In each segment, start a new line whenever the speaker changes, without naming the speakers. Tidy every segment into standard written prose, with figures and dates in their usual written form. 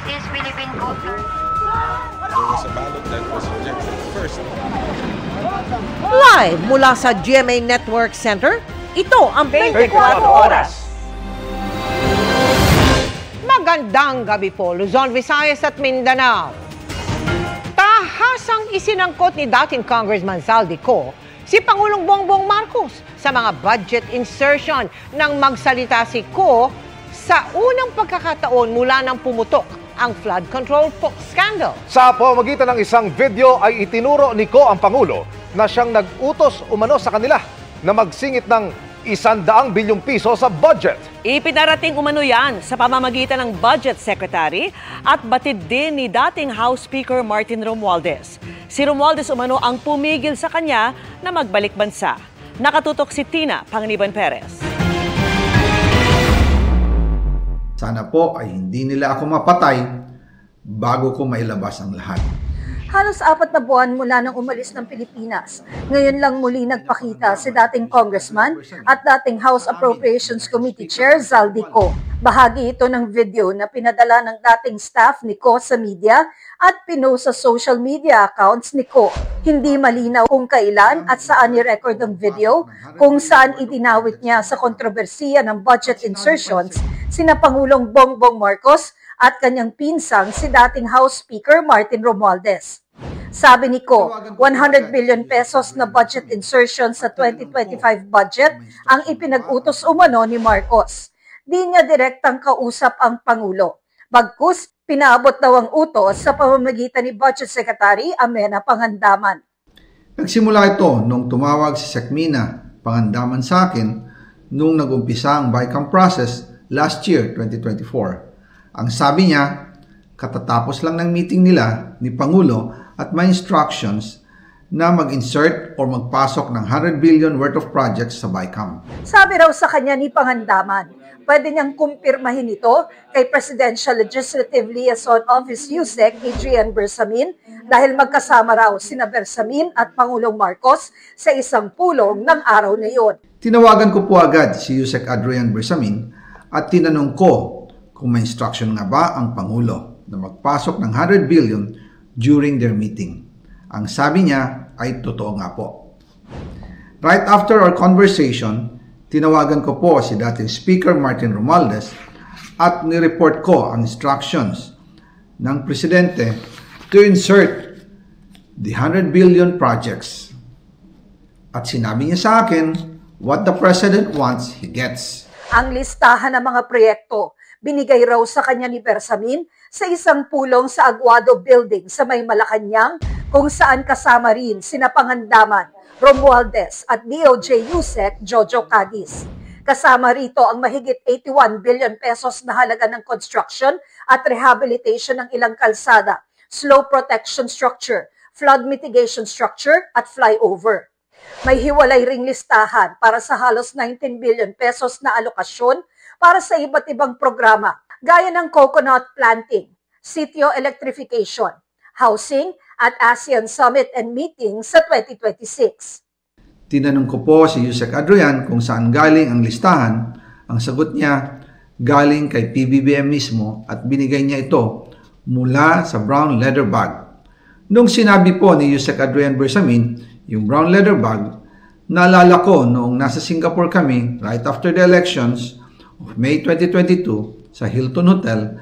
is Philippine culture.
There was a ballot that was rejected first.
Live mula sa GMA Network Center, ito ang 24 Oras. Magandang gabi po, Luzon, Visayas at Mindanao. Tahasang isinangkot ni dating Congressman Zaldico si Pangulong Bongbong Marcos sa mga budget insertion nang magsalita si Ko sa unang pagkakataon mula nang pumutok ang flood control scandal.
Sa pamamagitan ng isang video ay itinuro ni Ko ang Pangulo na siyang nag-utos umano sa kanila na magsingit ng 100 bilyong piso sa budget.
Ipinarating umano yan sa pamamagitan ng Budget Secretary at batid din ni dating House Speaker Martin Romualdez. Si Romualdez umano ang pumigil sa kanya na magbalik bansa. Nakatutok si Tina Panganiban Perez.
Sana po ay hindi nila ako mapatay bago ko mailabas ang lahat.
Halos 4 na buwan mula nang umalis ng Pilipinas. Ngayon lang muli nagpakita si dating congressman at dating House Appropriations Committee Chair Zaldico. Bahagi ito ng video na pinadala ng dating staff ni Ko sa media at pinost sa social media accounts ni Ko. Hindi malinaw kung kailan at saan i-record ang video, kung saan idinawit niya sa kontrobersiya ng budget insertions sina Pangulong Bongbong Marcos at kanyang pinsang si dating House Speaker Martin Romualdez. Sabi ni Ko, 100 billion pesos na budget insertion sa 2025 budget ang ipinag-utos umano ni Marcos. Di niya direktang kausap ang Pangulo. Bagkus, pinaabot daw ang utos sa pamamagitan ni Budget Secretary Amenah Pangandaman.
Nagsimula ito nung tumawag si Sekmina Pangandaman sa akin nung nag-umpisa ang BICAM process last year, 2024. Ang sabi niya, katatapos lang ng meeting nila ni Pangulo at may instructions na mag-insert or magpasok ng 100 billion worth of projects sa BICAM.
Sabi raw sa kanya ni Pangandaman, pwede niyang kumpirmahin ito kay Presidential Legislative Liaison Office USEC Adrian Bersamin dahil magkasama raw sina Bersamin at Pangulong Marcos sa isang pulong ng araw na iyon.
Tinawagan ko po agad si USEC Adrian Bersamin at tinanong ko kung may instruction nga ba ang Pangulo na magpasok ng 100 billion during their meeting. Ang sabi niya ay totoo nga po. Right after our conversation, tinawagan ko po si dating Speaker Martin Romualdez at nireport ko ang instructions ng Presidente to insert the 100 billion projects. At sinabi niya sa akin, what the President wants, he gets.
Ang listahan ng mga proyekto binigay raw sa kanya ni Bersamin sa isang pulong sa Aguado Building sa May Malacanang kung saan kasama rin sina Pangandaman, Romualdez at DOJ USEC Jojo Cadiz. Kasama rito ang mahigit 81 billion pesos na halaga ng construction at rehabilitation ng ilang kalsada, slow protection structure, flood mitigation structure at flyover. May hiwalay ring listahan para sa halos 19 billion pesos na alokasyon para sa iba't ibang programa, gaya ng coconut planting, sitio electrification, housing, at ASEAN Summit and Meeting sa 2026.
Tinanong ko po si Yusek Adrian kung saan galing ang listahan. Ang sagot niya, galing kay PBBM mismo at binigay niya ito mula sa brown leather bag. Nung sinabi po ni Yusek Adrian Bersamin, yung brown leather bag, naalala ko noong nasa Singapore kami right after the elections of May 2022 sa Hilton Hotel,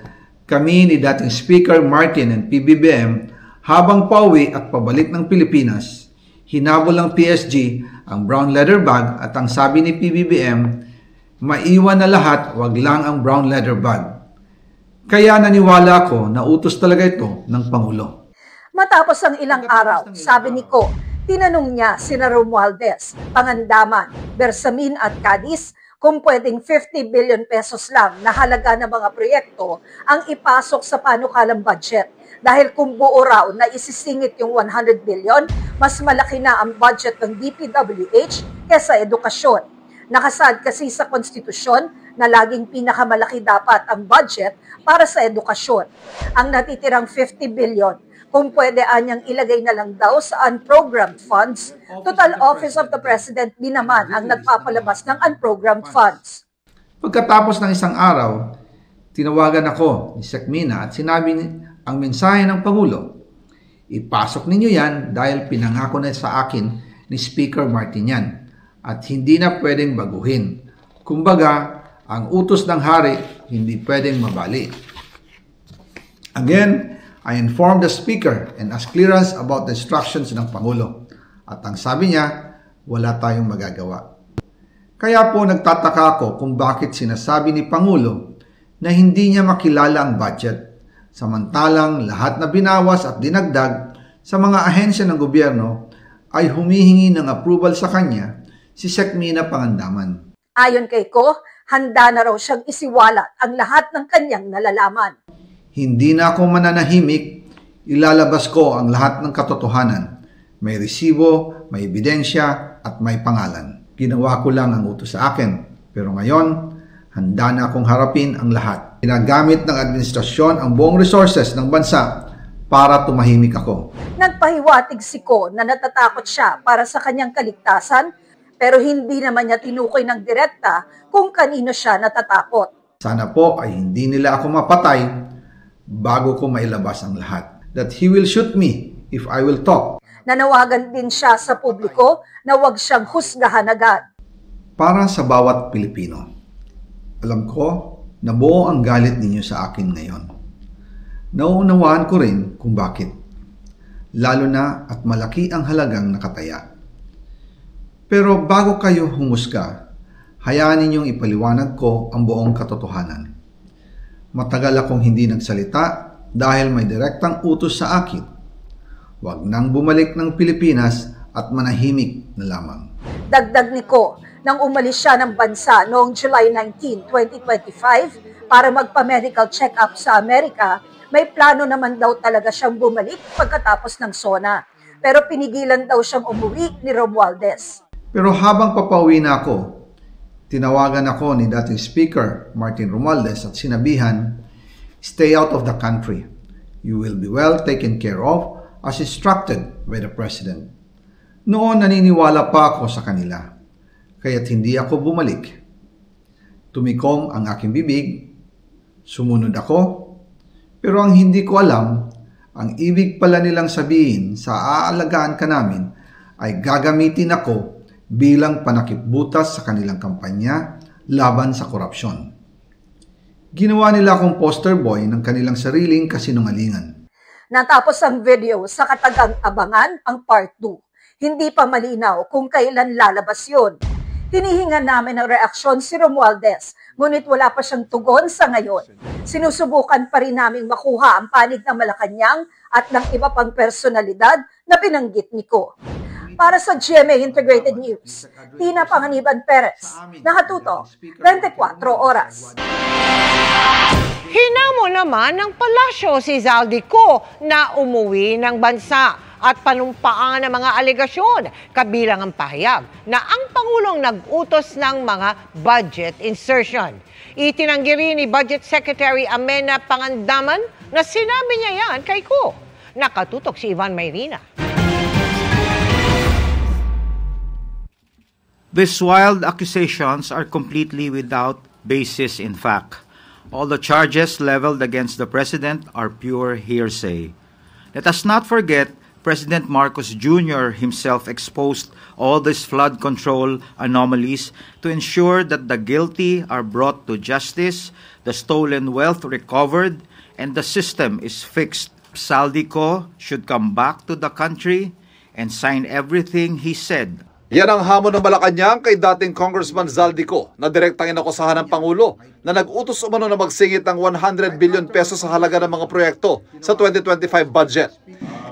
kami ni dating Speaker Martin and PBBM habang pauwi at pabalik ng Pilipinas, hinabol ng PSG ang brown leather bag at ang sabi ni PBBM, maiwan na lahat, wag lang ang brown leather bag. Kaya naniwala ako na utos talaga ito ng Pangulo.
Matapos ang ilang araw, sabi ni Ko, tinanong niya sina Romualdez, Pangandaman, Bersamin at Cadiz kung pwedeng 50 billion pesos lang na halaga ng mga proyekto ang ipasok sa panukalang budget. Dahil kung buo raw na isisingit yung 100 billion, mas malaki na ang budget ng DPWH kesa edukasyon. Nakasaad kasi sa konstitusyon na laging pinakamalaki dapat ang budget para sa edukasyon. Ang natitirang 50 billion, kung pwede anyang ilagay na lang daw sa unprogrammed funds, total Office of the President din naman ang nagpapalabas ng unprogrammed funds.
Pagkatapos ng isang araw, Tinawagan ako ni Sec Mina at sinabi ang mensahe ng Pangulo. Ipasok ninyo yan dahil pinangako na sa akin ni Speaker Martin yan at hindi na pwedeng baguhin. Kumbaga, ang utos ng hari hindi pwedeng mabali. Again, I informed the Speaker and asked clearance about the instructions ng Pangulo. At ang sabi niya, wala tayong magagawa. Kaya po nagtataka ako kung bakit sinasabi ni Pangulo na hindi niya makilala ang budget, samantalang lahat na binawas at dinagdag sa mga ahensya ng gobyerno ay humihingi ng approval sa kanya si Sec Mina Pangandaman.
Ayon kay Ko, handa na raw siyang isiwalat ang lahat ng kanyang nalalaman.
Hindi na ako mananahimik, ilalabas ko ang lahat ng katotohanan. May resibo, may ebidensya, at may pangalan. Ginawa ko lang ang utos sa akin. Pero ngayon, handa na akong harapin ang lahat. Ginagamit ng administrasyon ang buong resources ng bansa para tumahimik ako.
Nagpahiwatig si Ko na natatakot siya para sa kanyang kaligtasan, pero hindi naman niya tinukoy ng direkta kung kanino siya natatakot.
Sana po ay hindi nila ako mapatay bago ko mailabas ang lahat. That he will shoot me if I will talk.
Nanawagan din siya sa publiko na huwag siyang husgahan agad.
Para sa bawat Pilipino, alam ko na buo ang galit ninyo sa akin ngayon. Nauunawaan ko rin kung bakit. Lalo na at malaki ang halagang nakataya. Pero bago kayo humusga, hayaan ninyong ipaliwanag ko ang buong katotohanan. Matagal akong hindi nagsalita dahil may direktang utos sa akin. Huwag nang bumalik ng Pilipinas at manahimik na lamang.
Dagdag ni Ko, nang umalis siya ng bansa noong July 19, 2025 para magpa-medical check-up sa Amerika, may plano naman daw talaga siyang bumalik pagkatapos ng SONA. Pero pinigilan daw siyang umuwi ni Romualdez.
Pero habang papauwi na ako, tinawagan ako ni dating Speaker Martin Romualdez at sinabihan, stay out of the country. You will be well taken care of as instructed by the President. Noon naniniwala pa ako sa kanila, kaya't hindi ako bumalik. Tumikom ang aking bibig, sumunod ako, pero ang hindi ko alam, ang ibig pala nilang sabihin sa aalagaan ka namin ay gagamitin ako bilang panakipbutas sa kanilang kampanya laban sa korupsyon. Ginawa nila akong poster boy ng kanilang sariling kasinungalingan.
Natapos ang video sa katagang abangan ang part 2. Hindi pa malinaw kung kailan lalabas yun. Hinihingan namin ng reaksyon si Romualdez, ngunit wala pa siyang tugon sa ngayon. Sinusubukan pa rin naming makuha ang panig ng Malacanang at ng iba pang personalidad na binanggit ni Ko. Para sa GMA Integrated News, Tina Panganiban Perez, nakatutok 24 oras.
Hinamo naman ng palasyo si Zaldico na umuwi ng bansa at panumpaan ng mga alegasyon, kabilang ang pahayag na ang Pangulong nag-utos ng mga budget insertion. Itinanggi rin ni Budget Secretary Amena Pangandaman na sinabi niya yan kay Ko. Nakatutok si Ivan Mayrina.
These wild accusations are completely without basis in fact. All the charges leveled against the President are pure hearsay. Let us not forget President Marcos Jr. himself exposed all these flood control anomalies to ensure that the guilty are brought to justice, the stolen wealth recovered, and the system is fixed. Zaldico should come back to the country and sign everything he said.
Yan ang hamon ng Malacanang kay dating Congressman Zaldico na direktang inakusahan ng Pangulo na nag-utos umano na magsingit ng 100 billion pesos sa halaga ng mga proyekto sa 2025 budget.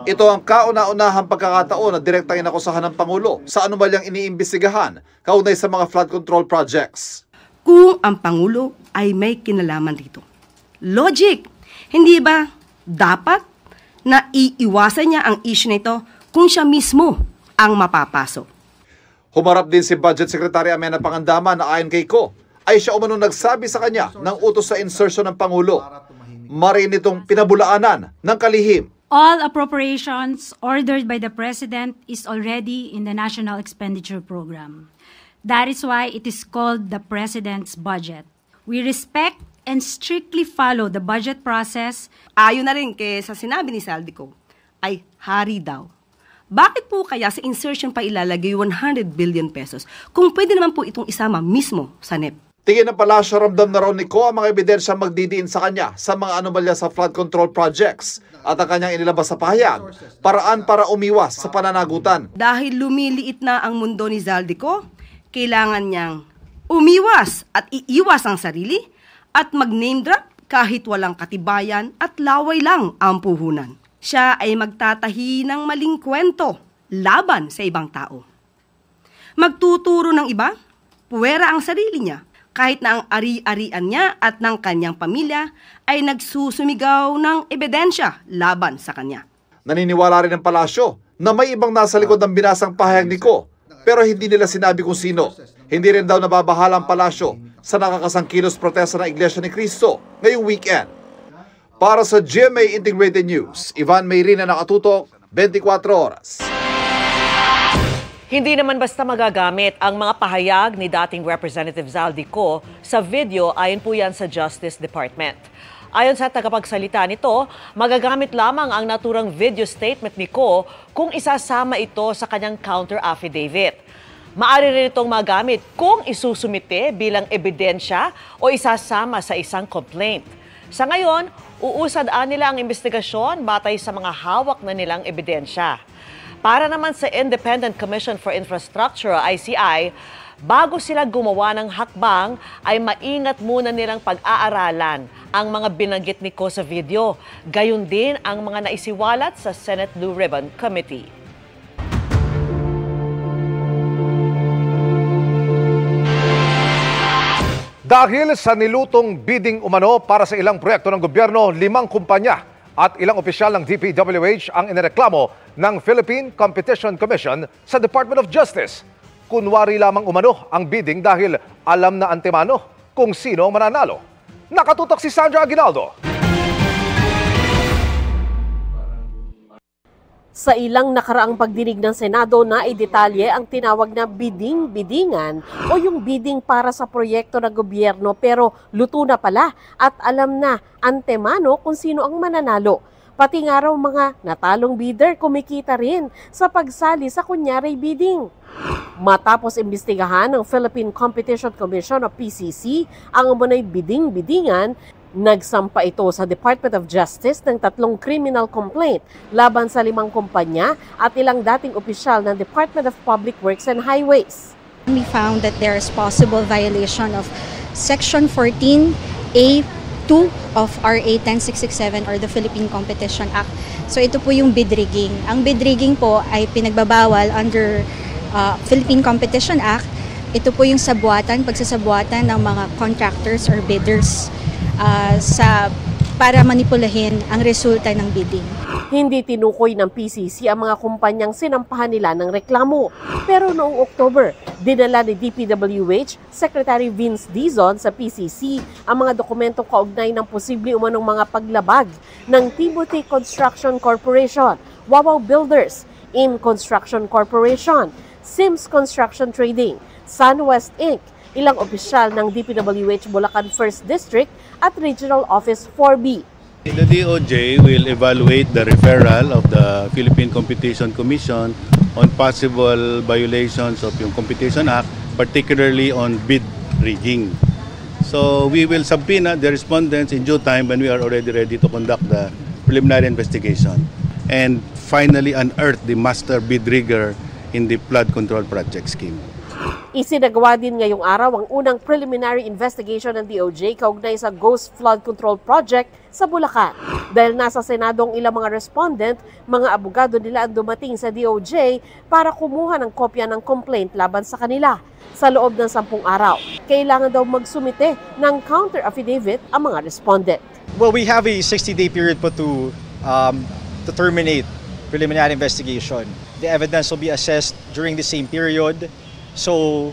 Ito ang kauna-unahang pagkakataon na direktang inakusahan ng Pangulo sa anumalyang iniimbestigahan kaugnay sa mga flood control projects.
Kung ang Pangulo ay may kinalaman dito. Logic! Hindi ba dapat na iiwasan niya ang issue nito kung siya mismo ang mapapasok?
Humarap din si Budget Secretary Amena Pangandaman na ayon kay Ko ay siya umano nagsabi sa kanya ng utos sa insertion ng Pangulo. Marin itong pinabulaanan ng kalihim.
All appropriations ordered by the President is already in the National Expenditure Program. That is why it is called the President's Budget. We respect and strictly follow the budget process.
Ayon na rin kay sa sinabi ni Zaldico, ay hari daw. Bakit po kaya sa insertion pa ilalagay 100 billion pesos kung pwede naman po itong isama mismo sa NEP?
Tingin ng palasyo, ramdam na raw ni Ko ang mga ebidensya magdidiin sa kanya sa mga anomalya sa flood control projects at ang kanyang inilabas sa pahayag, paraan para umiwas sa pananagutan.
Dahil lumiliit na ang mundo ni Zaldico, kailangan niyang umiwas at iiwas ang sarili at mag-name drop kahit walang katibayan at laway lang ang puhunan. Siya ay magtatahi ng maling kwento laban sa ibang tao. Magtuturo ng iba, puwera ang sarili niya, kahit na ang ari-arian niya at ng kanyang pamilya ay nagsusumigaw ng ebidensya laban sa kanya.
Naniniwala rin ng palasyo na may ibang nasa likod ng binasang pahayag ni Ko, pero hindi nila sinabi kung sino. Hindi rin daw nababahala ang palasyo sa nakakasangkilos protesta ng Iglesia ni Cristo ngayong weekend. Para sa GMA Integrated News, Ivan Mayrina, nakatutok, 24 oras.
Hindi naman basta magagamit ang mga pahayag ni dating Representative Zaldico sa video ayon po yan sa Justice Department. Ayon sa tagapagsalita nito, magagamit lamang ang naturang video statement ni Ko kung isasama ito sa kanyang counter affidavit. Maaari rin itong magamit kung isusumite bilang ebidensya o isasama sa isang complaint. Sa ngayon, uusad-an nila ang investigasyon batay sa mga hawak na nilang ebidensya. Para naman sa Independent Commission for Infrastructure, ICI, bago sila gumawa ng hakbang, ay maingat muna nilang pag-aaralan ang mga binanggit ni Ko sa video. Gayon din ang mga naisiwalat sa Senate Blue Ribbon Committee.
Dahil sa nilutong bidding umano para sa ilang proyekto ng gobyerno, 5 kumpanya at ilang opisyal ng DPWH ang inireklamo ng Philippine Competition Commission sa Department of Justice. Kunwari lamang umano ang bidding dahil alam na antemano kung sino ang mananalo. Nakatutok si Sandra Aguinaldo.
Sa ilang nakaraang pagdinig ng Senado na idetalye ang tinawag na bidding-biddingan o yung bidding para sa proyekto ng gobyerno pero luto na pala at alam na antemano kung sino ang mananalo. Pati nga raw mga natalong bidder kumikita rin sa pagsali sa kunyari bidding. Matapos imbestigahan ng Philippine Competition Commission o PCC ang umunay bidding-biddingan, nagsampa ito sa Department of Justice ng 3 criminal complaint laban sa 5 kumpanya at ilang dating opisyal ng Department of Public Works and Highways.
We found that there is possible violation of Section 14A2 of RA 10667 or the Philippine Competition Act. So ito po yung bid rigging. Ang bid rigging po ay pinagbabawal under Philippine Competition Act. Ito po yung pagsasabuatan ng mga contractors or bidders para manipulahin ang resulta ng bidding.
Hindi tinukoy ng PCC ang mga kumpanyang sinampahan nila ng reklamo. Pero noong October, dinala ni DPWH Secretary Vince Dizon sa PCC ang mga dokumentong kaugnay ng posible umanong mga paglabag ng Timothy Construction Corporation, Wawaw Builders, In Construction Corporation, Sims Construction Trading, SunWest Inc., ilang opisyal ng DPWH Bulacan 1st District at Regional Office 4B.
The DOJ will evaluate the referral of the Philippine Competition Commission on possible violations of yung Competition Act, particularly on bid rigging. So we will subpoena the respondents in due time when we are already ready to conduct the preliminary investigation and finally unearth the master bid rigger in the flood control project scheme.
Isinagawa din ngayong araw ang unang preliminary investigation ng DOJ kaugnay sa Ghost Flood Control Project sa Bulacan. Dahil nasa Senado ang ilang mga respondent, mga abogado nila ang dumating sa DOJ para kumuha ng kopya ng complaint laban sa kanila. Sa loob ng 10 araw, kailangan daw magsumite ng counter affidavit ang mga respondent.
Well, we have a 60-day period po to terminate preliminary investigation. The evidence will be assessed during the same period. So,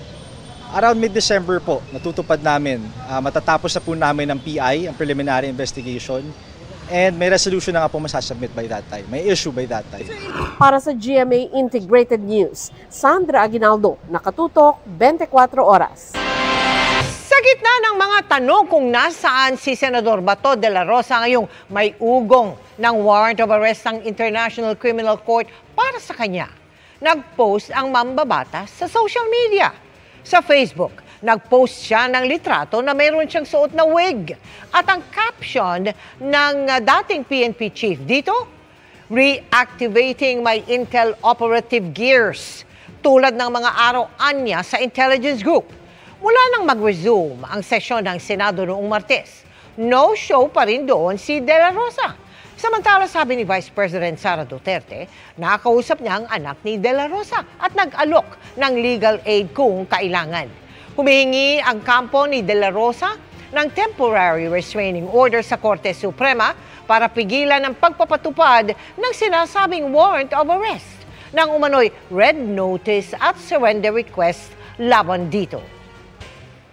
around mid-December po, natutupad namin. Matatapos na po namin ang PI, ang preliminary investigation. And may resolution na nga po masasubmit by that time. May issue by that time.
Para sa GMA Integrated News, Sandra Aguinaldo, nakatutok, 24 oras. Sa
gitna ng mga tanong kung nasaan si Senador Bato de la Rosa ngayong may ugong ng warrant of arrest ng International Criminal Court para sa kanya, nag-post ang mambabatas sa social media. Sa Facebook, nag-post siya ng litrato na mayroon siyang suot na wig at ang caption ng dating PNP chief dito, "Reactivating my Intel operative gears," tulad ng mga araw-anya sa intelligence group. Mula nang mag-resume ang sesyon ng Senado noong Martes, no show pa rin doon si De La Rosa. Samantala, sabi ni Vice President Sara Duterte, nakakausap niya ang anak ni De La Rosa at nag-alok ng legal aid kung kailangan. Humihingi ang kampo ni De La Rosa ng temporary restraining order sa Korte Suprema para pigilan ang pagpapatupad ng sinasabing warrant of arrest ng umano'y red notice at surrender request laban dito.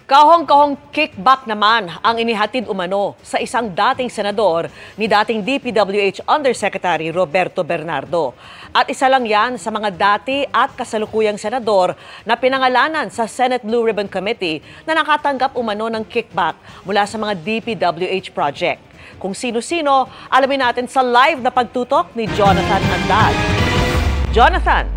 Kahong-kahong kickback naman ang inihatid umano sa isang dating senador ni dating DPWH Undersecretary Roberto Bernardo. At isa lang yan sa mga dati at kasalukuyang senador na pinangalanan sa Senate Blue Ribbon Committee na nakatanggap umano ng kickback mula sa mga DPWH project. Kung sino-sino, alamin natin sa live na pagtutok ni Jonathan Andal. Jonathan.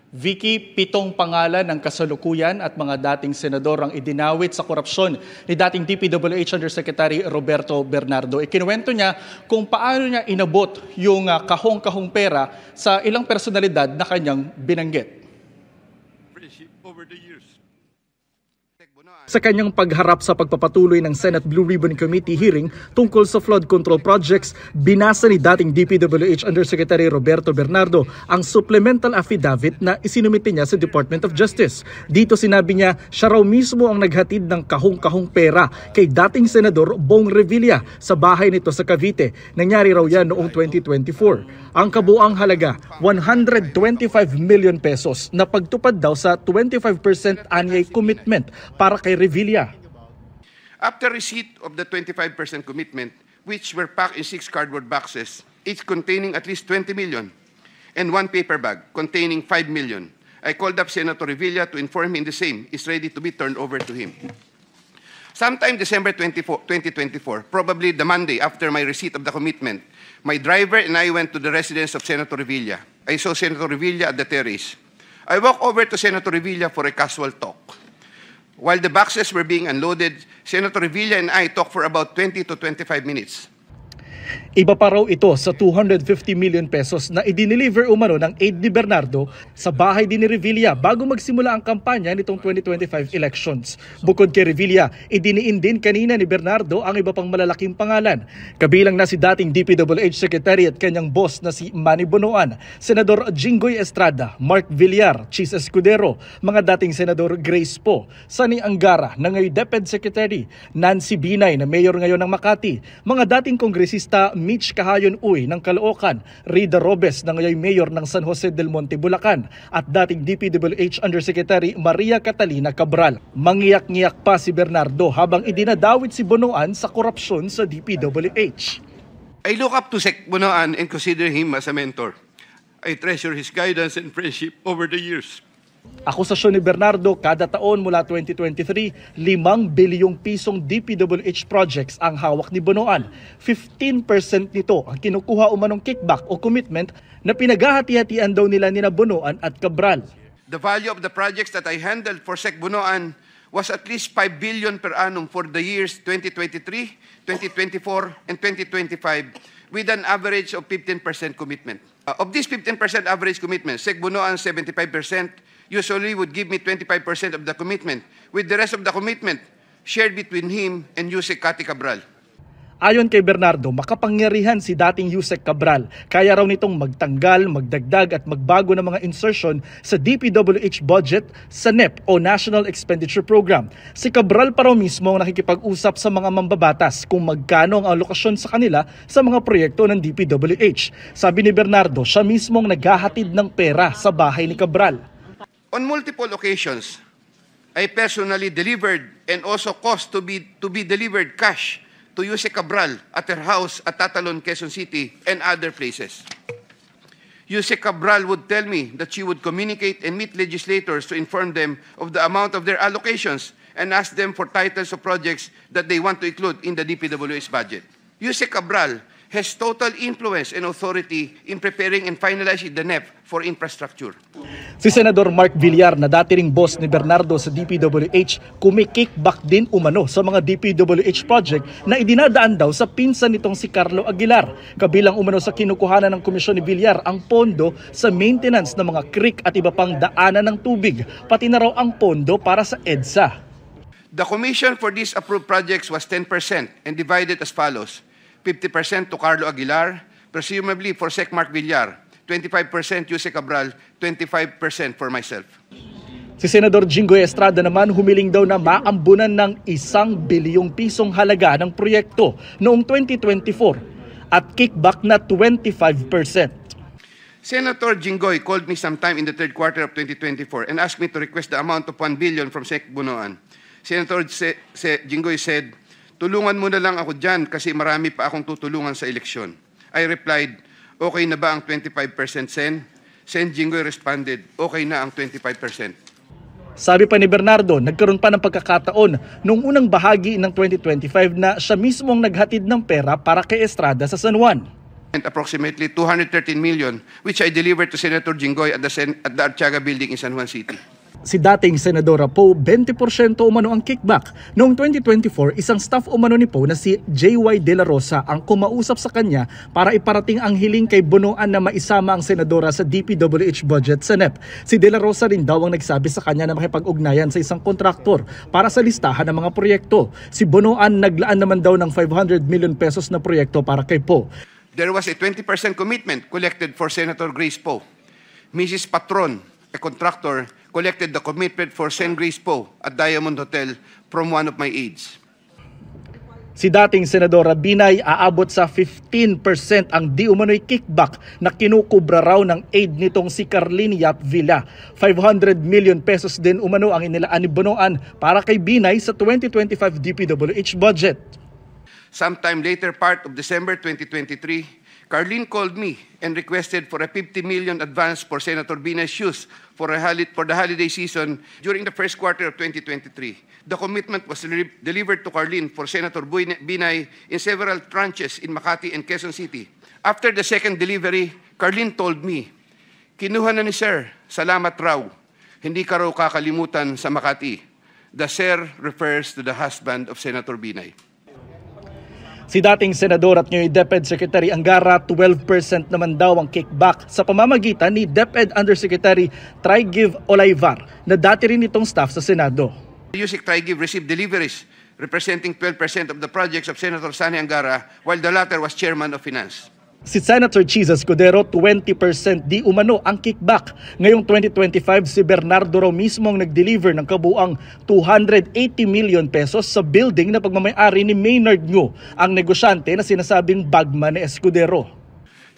Vicky, 7 pangalan ng kasalukuyan at mga dating senador ang idinawit sa korupsyon ni dating DPWH Undersecretary Roberto Bernardo. Ikinuwento niya kung paano niya inabot yung kahong-kahong pera sa ilang personalidad na kanyang binanggit. Sa kanyang pagharap sa pagpapatuloy ng Senate Blue Ribbon Committee hearing tungkol sa flood control projects, binasa ni dating DPWH Undersecretary Roberto Bernardo ang supplemental affidavit na isinumite niya sa Department of Justice. Dito sinabi niya siya raw mismo ang naghatid ng kahong-kahong pera kay dating Senador Bong Revilla sa bahay nito sa Cavite. Nangyari raw yan noong 2024. Ang kabuang halaga, 125 million pesos na pagtupad daw sa 25% annual commitment para kay Revilla.
After receipt of the 25% commitment, which were packed in 6 cardboard boxes, each containing at least 20 million, and 1 paper bag containing 5 million, I called up Senator Revilla to inform him the same is ready to be turned over to him. Sometime December 2024, probably the Monday after my receipt of the commitment, my driver and I went to the residence of Senator Revilla. I saw Senator Revilla at the terrace. I walked over to Senator Revilla for a casual talk. While the boxes were being unloaded, Senator Revilla and I talked for about 20 to 25 minutes.
Iba pa raw ito sa 250 million pesos na idineliver umano ng aide ni Bernardo sa bahay din ni Revilla bago magsimula ang kampanya nitong 2025 elections. Bukod kay Revilla, idiniin din kanina ni Bernardo ang iba pang malalaking pangalan. Kabilang na si dating DPWH Secretary at kanyang boss na si Manny Bonoan, Senador Jinggoy Estrada, Mark Villar, Chis Escudero, mga dating Senador Grace Poe, Sani Angara na ngayon DepEd Secretary, Nancy Binay na mayor ngayon ng Makati, mga dating kongresista Mitch Kahayon Uy ng Caloocan, Rida Robes na ngayon mayor ng San Jose del Monte, Bulacan, at dating DPWH Undersecretary Maria Catalina Cabral. Mangiyak-ngiyak pa si Bernardo habang idinadawit si Bonoan sa korupsyon sa DPWH.
I look up to Sec Bonoan and consider him as a mentor. I treasure his guidance and friendship over the years.
Akusasyon ni Bernardo, kada taon mula 2023, 5 bilyong pisong DPWH projects ang hawak ni Bonoan. 15% nito ang kinukuha umanong kickback o commitment na pinaghahati-hatian daw nila nina Bonoan at Cabral.
The value of the projects that I handled for Sec Bonoan was at least 5 billion per annum for the years 2023, 2024, and 2025 with an average of 15% commitment. Of this 15% average commitment, Sec Bonoan 75%, usually would give me 25% of the commitment, with the rest of the commitment shared between him and Yusek Cathy Cabral.
Ayon kay Bernardo, makapangyarihan si dating Yusek Cabral. Kaya raw nitong magtanggal, magdagdag at magbago ng mga insertion sa DPWH budget sa NEP o National Expenditure Program. Si Cabral pa raw mismo ang nakikipag-usap sa mga mambabatas kung magkano ang alokasyon sa kanila sa mga proyekto ng DPWH. Sabi ni Bernardo, siya mismo ang naghahatid ng pera sa bahay ni Cabral.
On multiple occasions, I personally delivered and also caused to be delivered cash to Yusek Cabral at her house at Tatalon, Quezon City and other places. Yusek Cabral would tell me that she would communicate and meet legislators to inform them of the amount of their allocations and ask them for titles of projects that they want to include in the DPWH budget. Yusek Cabral has total influence and authority in preparing and finalizing the NEP for infrastructure.
Si Senador Mark Villar na dati ring boss ni Bernardo sa DPWH, kumikickback din umano sa mga DPWH project na idinadaan daw sa pinsan nitong si Carlo Aguilar. Kabilang umano sa kinukuhanan ng komisyon ni Villar ang pondo sa maintenance ng mga creek at iba pang daanan ng tubig, pati na raw ang pondo para sa EDSA.
The commission for these approved projects was 10% and divided as follows: 50% to Carlo Aguilar, presumably for Sec Mark Villar, 25% Yusek Cabral, 25% for myself.
Si Senador Jinggoy Estrada naman humiling daw na maambunan ng 1 bilyong pisong halaga ng proyekto noong 2024 at kickback na 25%.
Senator Jinggoy called me sometime in the third quarter of 2024 and asked me to request the amount of 1 billion from Sec Bunoan. Senator Jinggoy said, "Tulungan mo na lang ako dyan kasi marami pa akong tutulungan sa eleksyon." I replied, "Okay na ba ang 25% Sen?" Sen Jinggoy responded, "Okay na ang 25%.
Sabi pa ni Bernardo, nagkaroon pa ng pagkakataon noong unang bahagi ng 2025 na siya mismo ang naghatid ng pera para kay Estrada sa San Juan.
And approximately 213 million which I delivered to Senator Jinggoy at the Artiaga building in San Juan City.
Si dating Senadora Poe, 20% umano ang kickback. Noong 2024, isang staff umano ni Poe na si J.Y. De La Rosa ang kumausap sa kanya para iparating ang hiling kay Bunoan na maisama ang senadora sa DPWH budget sa NEP. Si De La Rosa rin daw ang nagsabi sa kanya na makipag-ugnayan sa isang kontraktor para sa listahan ng mga proyekto. Si Bunoan naglaan naman daw ng 500 million pesos na proyekto para kay Poe.
There was a 20% commitment collected for Senator Grace Poe. Mrs. Patron, a contractor, collected the commitment for Sen. Grace Poe at Diamond Hotel from one of my aides.
Si dating Senadora Binay, aabot sa 15% ang di umano'y kickback na kinukubra raw ng aide nitong si Carlene Yap Villa. 500 million pesos din umano ang inilaan ni Bunoan para kay Binay sa 2025 DPWH budget.
Sometime later part of December 2023, Carlene called me and requested for a 50 million advance for Senator Binay's shoes for the holiday season during the first quarter of 2023. The commitment was delivered to Carlene for Senator Binay in several tranches in Makati and Quezon City. After the second delivery, Carlene told me, "Kinuha na ni Sir, salamat raw. Hindi ka raw kakalimutan sa Makati." The Sir refers to the husband of Senator Binay.
Si dating Senador at ngayon DepEd Secretary Angara, 12% naman daw ang kickback sa pamamagitan ni DepEd Undersecretary Trigiv Olayvar na dati rin itong staff sa Senado.
Yusek Trigiv received deliveries representing 12% of the projects of Senator Sani Angara while the latter was Chairman of Finance.
Si Senator Chiza Escudero, 20% di umano ang kickback. Ngayong 2025, si Bernardo raw mismo ang nag-deliver ng kabuang 280 million pesos sa building na pagmamayari ni Maynard Ngu, ang negosyante na sinasabing bagman ni Escudero.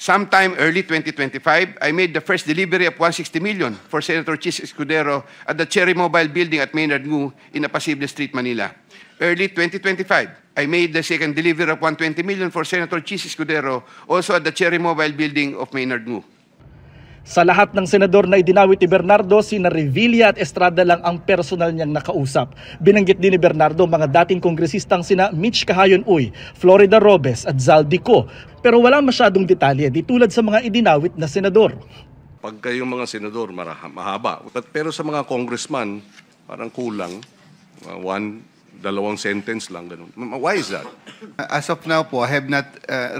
Sometime early 2025, I made the first delivery of 160 million for Senator Chiza Escudero at the Cherry Mobile Building at Maynard Ngu in Apacible Street, Manila. Early 2025, I made the second delivery of 120 million for Senator Chiza Escudero, also at the Cherry Mobile Building of Maynard Ngu.
Sa lahat ng senador na idinawit ni Bernardo, sina Revilla at Estrada lang ang personal niyang nakausap. Binanggit din ni Bernardo mga dating kongresistang sina Mitch Cahayon Uy, Florida Robes at Zaldico. Pero wala masyadong detalye di tulad sa mga idinawit na senador.
Pag kayong mga senador, mahaba. Pero sa mga congressman, parang kulang. 1-2 sentence lang. Ganun. Why is that?
As of now po, I have not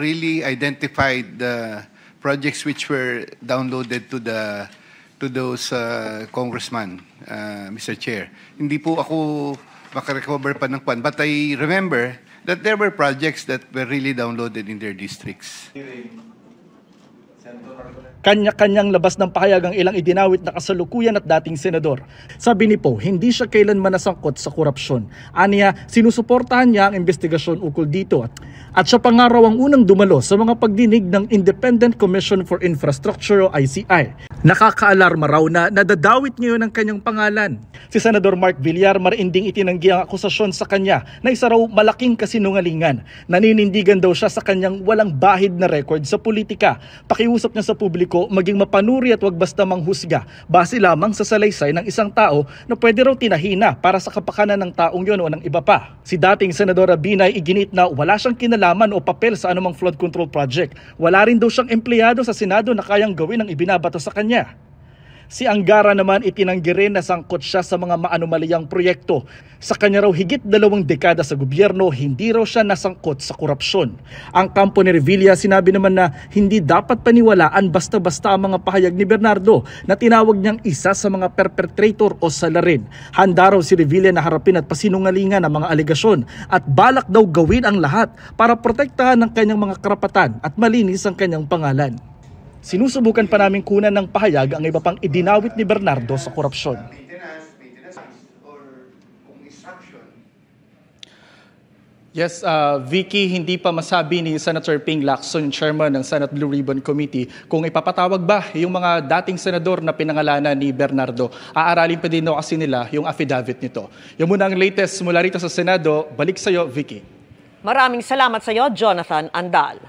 really identified the projects which were downloaded to those congressman, Mr. Chair. Hindi po ako makarecover pa ng kwan. But I remember that there were projects that were really downloaded in their districts.
Kanya-kanyang labas ng pahayag ang ilang idinawit na kasalukuyan at dating senador. Sabi ni Poe, hindi siya kailanman nasangkot sa korupsyon. Aniya, sinusuportahan niya ang investigasyon ukol dito. At siya pa nga raw ang unang dumalo sa mga pagdinig ng Independent Commission for Infrastructure o ICI. Nakakaalarma raw na nadadawit ngayon ang kanyang pangalan. Si Senador Mark Villar marinding itinanggi ang akusasyon sa kanya na isa raw malaking kasinungalingan. Naninindigan daw siya sa kanyang walang bahid na record sa politika. Pakiusap niya sa publiko maging mapanuri at wag basta manghusga base lamang sa salaysay ng isang tao na pwede raw tinahina para sa kapakanan ng taong yon o ng iba pa. Si dating Senadora Binay iginit na wala siyang kinalaman o papel sa anumang flood control project. Wala rin daw siyang empleyado sa Senado na kayang gawin ang ibinabato sa kanya. Si Angara naman itinanggi rin na sangkot siya sa mga maanumaliyang proyekto. Sa kanya raw higit 2 dekada sa gobyerno, hindi raw siya nasangkot sa korupsyon. Ang kampo ni Revilla sinabi naman na hindi dapat paniwalaan basta-basta ang mga pahayag ni Bernardo na tinawag niyang isa sa mga perpetrator o salarin. Handa raw si Revilla na harapin at pasinungalingan ang mga alegasyon at balak daw gawin ang lahat para protektahan ang kanyang mga karapatan at malinis ang kanyang pangalan. Sinusubukan pa namin kunan ng pahayag ang iba pang idinawit ni Bernardo sa korupsyon. Yes, Vicky, hindi pa masabi ni Senator Ping Lacson, chairman ng Senate Blue Ribbon Committee, kung ipapatawag ba yung mga dating senador na pinangalanan ni Bernardo. Aaralin pa din kasi nila yung affidavit nito. Yung muna ang latest mula rito sa Senado. Balik sa iyo, Vicky.
Maraming salamat sa iyo, Jonathan Andal.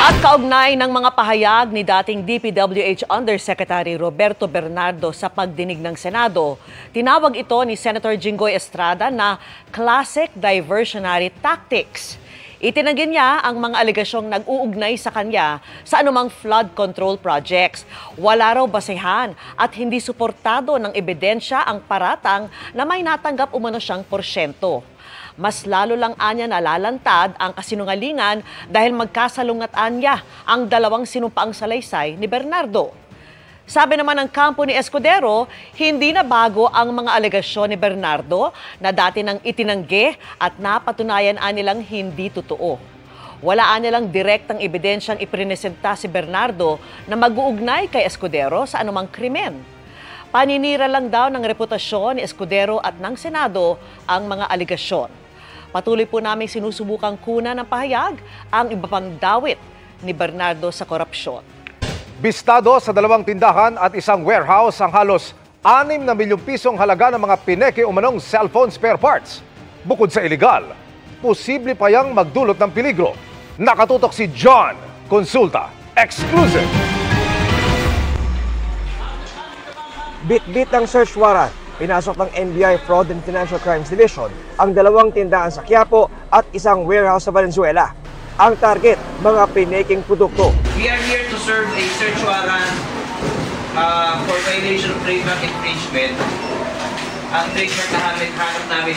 At kaugnay ng mga pahayag ni dating DPWH Undersecretary Roberto Bernardo sa pagdinig ng Senado, tinawag ito ni Senator Jinggoy Estrada na classic diversionary tactics. Itinanggi niya ang mga alegasyong nag-uugnay sa kanya sa anumang flood control projects. Wala raw basehan at hindi suportado ng ebidensya ang paratang na may natanggap umano siyang porsyento. Mas lalo lang anya nalalantad ang kasinungalingan dahil magkasalungat-an niya ang dalawang sinumpaang salaysay ni Bernardo. Sabi naman ng kampo ni Escudero, hindi na bago ang mga alegasyon ni Bernardo na dati nang itinanggi at napatunayan nilang hindi totoo. Wala nilang direktang ebidensyang iprinesenta si Bernardo na mag-uugnay kay Escudero sa anumang krimen. Paninira lang daw ng reputasyon ni Escudero at ng Senado ang mga alegasyon. Patuloy po namin sinusubukang kunan ng pahayag ang iba pang dawit ni Bernardo sa korupsyon.
Bistado sa 2 tindahan at isang warehouse ang halos 6 na milyong pisong halaga ng mga pineke umanong cellphone spare parts. Bukod sa iligal, posible pa yang magdulot ng peligro. Nakatutok si John Consulta, exclusive.
Bit-bit ang search warrant. Pinasok ng NBI Fraud and Financial Crimes Division ang 2 tindahan sa Quiapo at isang warehouse sa Valenzuela. Ang target, mga pineking produkto.
We are here to serve a search warrant for violation of trademark infringement. Ang trademark na hanap namin.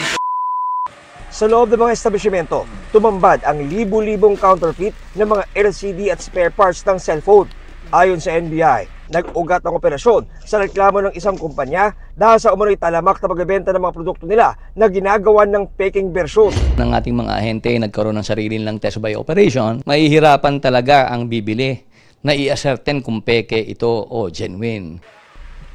Sa loob ng mga establishmento, tumambad ang libu-libong counterfeit ng mga LCD at spare parts ng cellphone. Ayon sa NBI, nag-ugat ang operasyon sa reklamo ng isang kumpanya dahil sa umano'y talamak na pagbebenta ng mga produkto nila na ginagawa ng peking bersyon.
Ng ating mga ahente nagkaroon ng sarili nilang test by operation, mahihirapan talaga ang bibili na i-ascertain kung peke ito o genuine.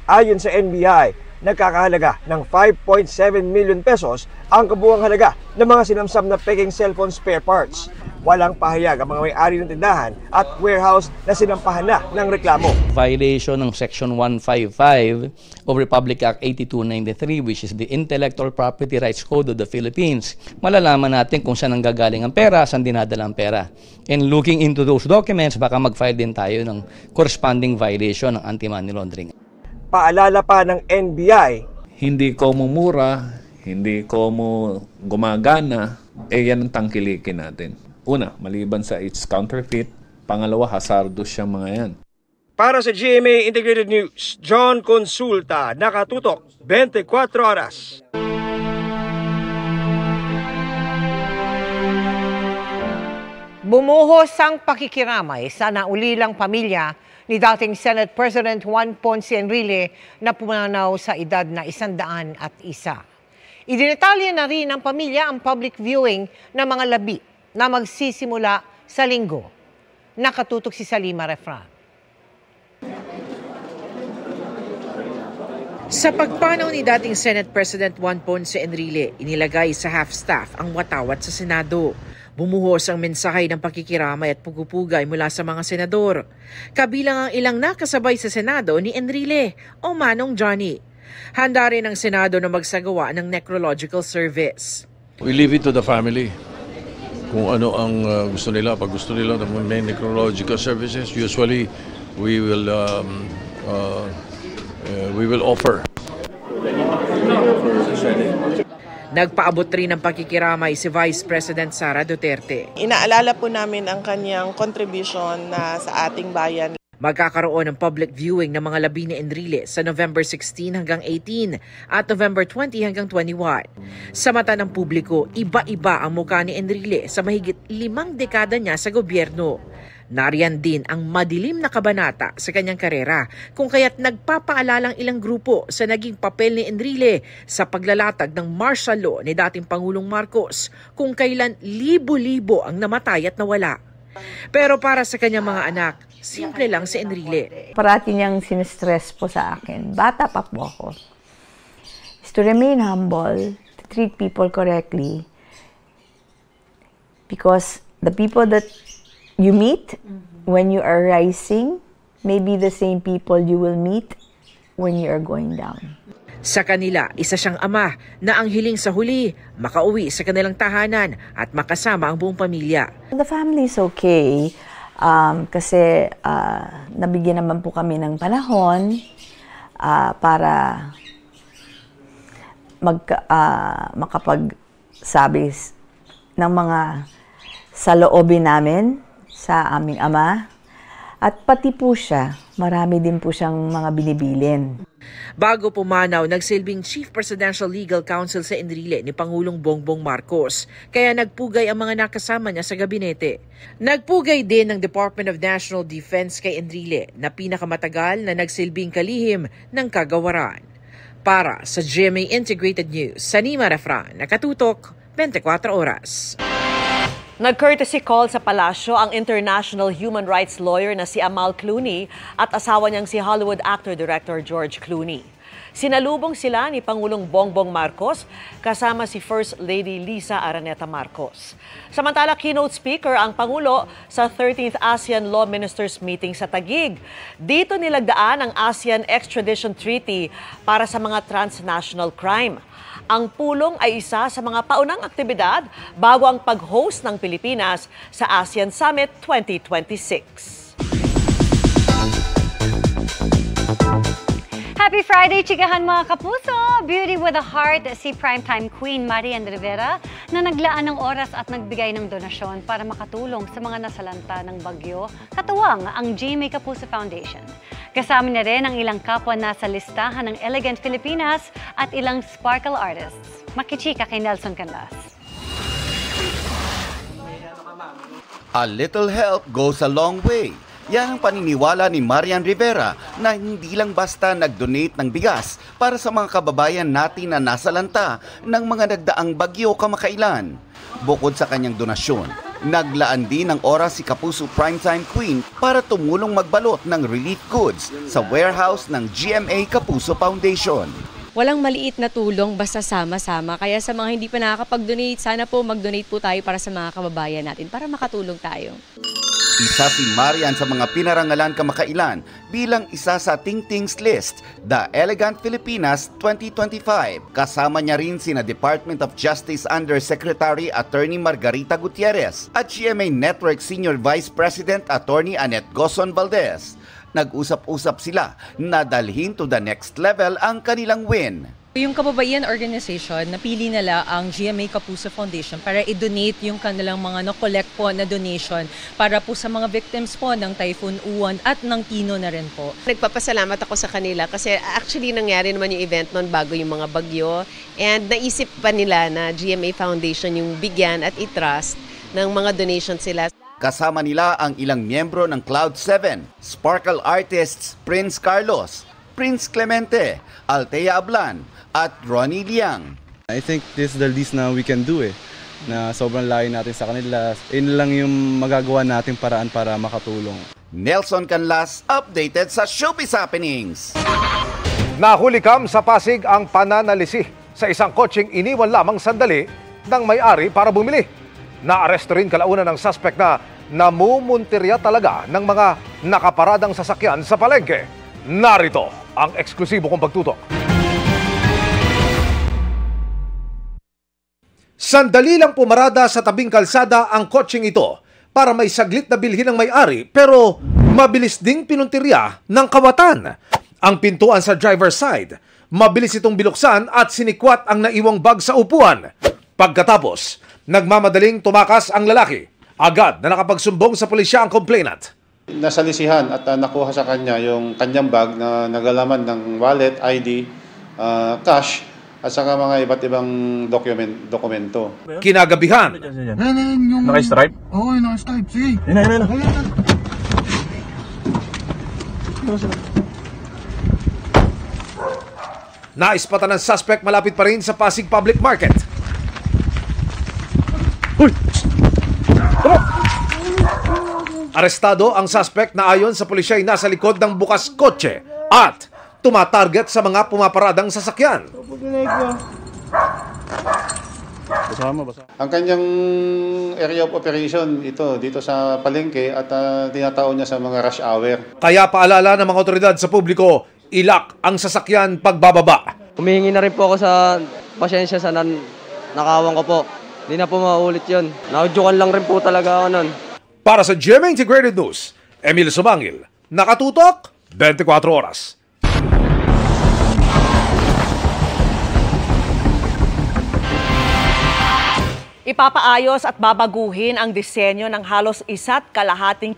Ayon sa NBI, nagkakahalaga ng 5.7 million pesos ang kabuuang halaga ng mga sinamsam na peking cellphone spare parts. Walang pahayag ang mga may-ari ng tindahan at warehouse na sinampahan na ng reklamo.
Violation ng Section 155 of Republic Act 8293, which is the Intellectual Property Rights Code of the Philippines. Malalaman natin kung saan nanggagaling ang pera, saan dinadala ang pera. And looking into those documents, baka mag-file din tayo ng corresponding violation ng anti-money laundering.
Paalala pa ng NBI,
hindi ko mumura, hindi ko gumagana, yan ang tangkilikin natin. Una, maliban sa its counterfeit. Pangalawa, hazardous siyang mga yan.
Para sa GMA Integrated News, John Consulta, nakatutok 24 oras.
Bumuhos ang pakikiramay sa naulilang pamilya ni dating Senate President Juan Ponce Enrile na pumanaw sa edad na 101. Idinetalya na rin ng pamilya ang public viewing ng mga labi na magsisimula sa Linggo. Nakatutok si Salima Refran.
Sa pagpanaw ni dating Senate President Juan Ponce Enrile, inilagay sa half-staff ang watawat sa Senado. Bumuhos ang mensahe ng pakikiramay at pugupugay mula sa mga senador. Kabilang ang ilang nakasabay sa Senado ni Enrile o Manong Johnny. Handa rin ang Senado na magsagawa ng necrological service.
We leave it to the family. Kung ano ang gusto nila, pag gusto nila ng may necrological services, usually we will offer.
Nagpaabot rin ng pakikiramay si Vice President Sara Duterte.
Inaalala po namin ang kanyang contribution na sa ating bayan.
Magkakaroon ng public viewing ng mga labi ni Enrile sa November 16 hanggang 18 at November 20 hanggang 21. Sa mata ng publiko, iba-iba ang mukha ni Enrile sa mahigit 5 dekada niya sa gobyerno. Nariyan din ang madilim na kabanata sa kanyang karera kung kaya't nagpapaalalang ilang grupo sa naging papel ni Enrile sa paglalatag ng martial law ni dating Pangulong Marcos kung kailan libo-libo ang namatay at nawala. Pero para sa kanyang mga anak, simple lang si Enrile.
Parati niyang sinistress po sa akin, bata pa po ako, is to remain humble, to treat people correctly, because the people that you meet when you are rising may be the same people you will meet when you are going down.
Sa kanila, isa siyang ama na ang hiling sa huli, makauwi sa kanilang tahanan at makasama ang buong pamilya.
The family is okay kasi nabigyan naman po kami ng panahon para makapagsabi ng mga saloobin namin sa aming ama, at pati po siya, marami din po siyang mga binibilin.
Bago pumanaw, nagsilbing Chief Presidential Legal Counsel sa Enrile ni Pangulong Bongbong Marcos, kaya nagpugay ang mga nakasama niya sa gabinete. Nagpugay din ng Department of National Defense kay Enrile na pinakamatagal na nagsilbing kalihim ng kagawaran. Para sa GMA Integrated News, Sanima Refran, nakatutok 24 oras.
Nag-courtesy call sa palasyo ang international human rights lawyer na si Amal Clooney at asawa niyang si Hollywood actor-director George Clooney. Sinalubong sila ni Pangulong Bongbong Marcos kasama si First Lady Liza Araneta Marcos. Samantala, keynote speaker ang Pangulo sa 13th ASEAN Law Ministers Meeting sa Taguig. Dito nilagdaan ang ASEAN Extradition Treaty para sa mga transnational crime. Ang pulong ay isa sa mga paunang aktibidad bago ang pag-host ng Pilipinas sa ASEAN Summit 2026.
Happy Friday, chikahan mga kapuso! Beauty with a Heart, si primetime queen Marian Rivera na naglaan ng oras at nagbigay ng donasyon para makatulong sa mga nasalanta ng bagyo, katuwang ang GMA Kapuso Foundation. Kasama na rin ang ilang kapwa nasa listahan ng Elegant Filipinas at ilang sparkle artists. Makichika kay Nelson Canlas.
A little help goes a long way. Yan ang paniniwala ni Marian Rivera na hindi lang basta nag-donate ng bigas para sa mga kababayan natin na nasalanta ng mga nagdaang bagyo kamakailan. Bukod sa kanyang donasyon, naglaan din ng oras si Kapuso Primetime Queen para tumulong magbalot ng relief goods sa warehouse ng GMA Kapuso Foundation.
Walang maliit na tulong basta sama-sama. Kaya sa mga hindi pa nakakapag-donate, sana po mag-donate po tayo para sa mga kababayan natin, para makatulong tayo.
Isa si Marian sa mga pinarangalan kamakailan bilang isa sa Ting Ting's list, The Elegant Filipinas 2025. Kasama niya rin sina Department of Justice Undersecretary Attorney Margarita Gutierrez at GMA Network Senior Vice President Attorney Annette Gozon Valdez. Nag-usap-usap sila na dalhin to the next level ang kanilang win.
Yung kababayan organization, napili nila ang GMA Kapuso Foundation para i-donate yung kanilang mga na-collect po na donation para po sa mga victims po ng Typhoon Uwan at ng Tino na rin po.
Nagpapasalamat ako sa kanila kasi actually nangyari naman yung event noon bago yung mga bagyo, and naisip pa nila na GMA Foundation yung bigyan at i-trust ng mga donations sila.
Kasama nila ang ilang miyembro ng Cloud7, Sparkle artists Prince Carlos, Prince Clemente, Althea Ablan, at Ronnie Liang.
I think this is the least na we can do na sobrang layo natin sa kanila. Yun lang yung magagawa nating paraan para makatulong.
Nelson Canlas, updated sa Showbiz Happenings.
Nahulikam sa Pasig ang pananalisi sa isang kotseng iniwan lamang sandali ng may-ari para bumili. Naaresto rin kalaunan ng suspect na namumuntirya talaga ng mga nakaparadang sasakyan sa palengke. Narito ang eksklusibo kong pagtutok. Sandali lang pumarada sa tabing kalsada ang kotseng ito para may saglit na bilhin ng may-ari pero mabilis ding pinuntirya ng kawatan. Ang pintuan sa driver's side, mabilis itong binuksan at sinikwat ang naiwang bag sa upuan. Pagkatapos, nagmamadaling tumakas ang lalaki. Agad na nakapagsumbong sa pulisya ang complainant.
Nasalisihan at nakuha sa kanya yung kanyang bag na nagalaman ng wallet, ID, cash, at saka mga iba't ibang dokumento.
Kinagabihan.
Naka-stripe? Oo, naka-stripe. Sige.
Naispatan ng suspect malapit pa rin sa Pasig Public Market. Arestado ang suspect na ayon sa pulisya ay nasa likod ng bukas kotse at tumatarget sa mga pumaparadang sasakyan.
Ang kanyang area of operation dito sa palengke at tinataon niya sa mga rush hour.
Kaya paalala ng mga otoridad sa publiko, ilak ang sasakyan pagbababa.
Humihingi na rin po ako sa pasensya sa nakawang ko po. Hindi na po maulit yun. Naudyukan lang rin po talaga ako nun.
Para sa GMA Integrated News, Emil Sumangil, nakatutok 24 oras.
Ipapaayos at babaguhin ang disenyo ng halos 1.5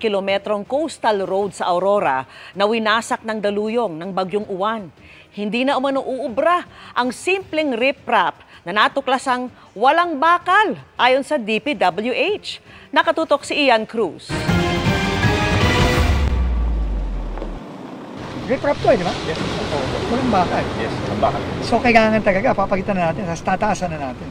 kilometrong coastal road sa Aurora na winasak ng daluyong ng Bagyong Uwan. Hindi na umano uubra ang simpleng riprap na natuklasang walang bakal ayon sa DPWH. Nakatutok si Ian Cruz.
Riprap to di ba? Yes. Walang bakal.
Yes, walang bakal.
So kailangan talaga, papagitan na natin, tataasan na natin.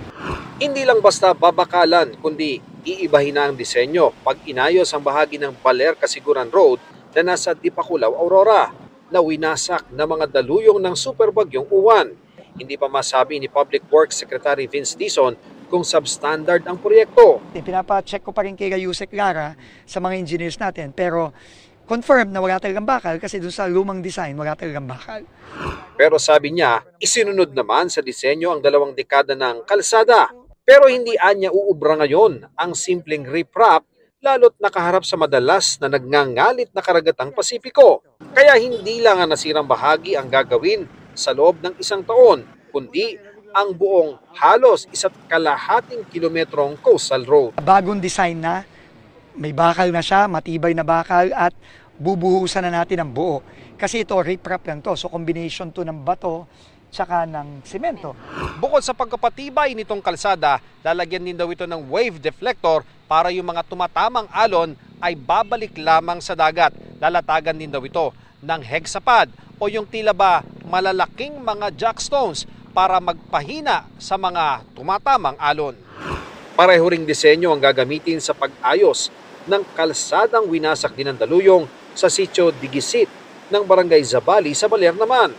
Hindi lang basta babakalan, kundi iibahin na ang disenyo pag inayos ang bahagi ng Baler Casiguran Road na nasa Dipakulaw, Aurora, na winasak na mga daluyong ng superbagyong Uwan. Hindi pa masabi ni Public Works Secretary Vince Dizon kung substandard ang proyekto.
Pinapa-check ko pa rin kay Yusek Lara sa mga engineers natin, pero confirm na wala talagang bakal kasi doon sa lumang design wala talagang bakal.
Pero sabi niya, isinunod naman sa disenyo ang 2 dekada ng kalsada. Pero hindi anya uubra ngayon ang simpleng riprap lalo't nakaharap sa madalas na nagngangalit na karagatang Pasipiko. Kaya hindi lang ang nasirang bahagi ang gagawin sa loob ng 1 taon, kundi ang buong halos 1.5 kilometrong coastal road.
Bagong design na, may bakal na siya, matibay na bakal at bubuhusan na natin ang buo. Kasi ito, riprap lang to. So combination to ng bato tsaka ng simento.
Bukod sa pagkapatibay nitong kalsada, lalagyan din daw ito ng wave deflector para yung mga tumatamang alon ay babalik lamang sa dagat. Lalatagan din daw ito ng hexapad o yung tila ba malalaking mga jackstones para magpahina sa mga tumatamang alon. Pareho ring disenyo ang gagamitin sa pag-ayos ng kalsadang winasak din ng daluyong sa sitio Digisit ng Barangay Zabali sa Baler naman.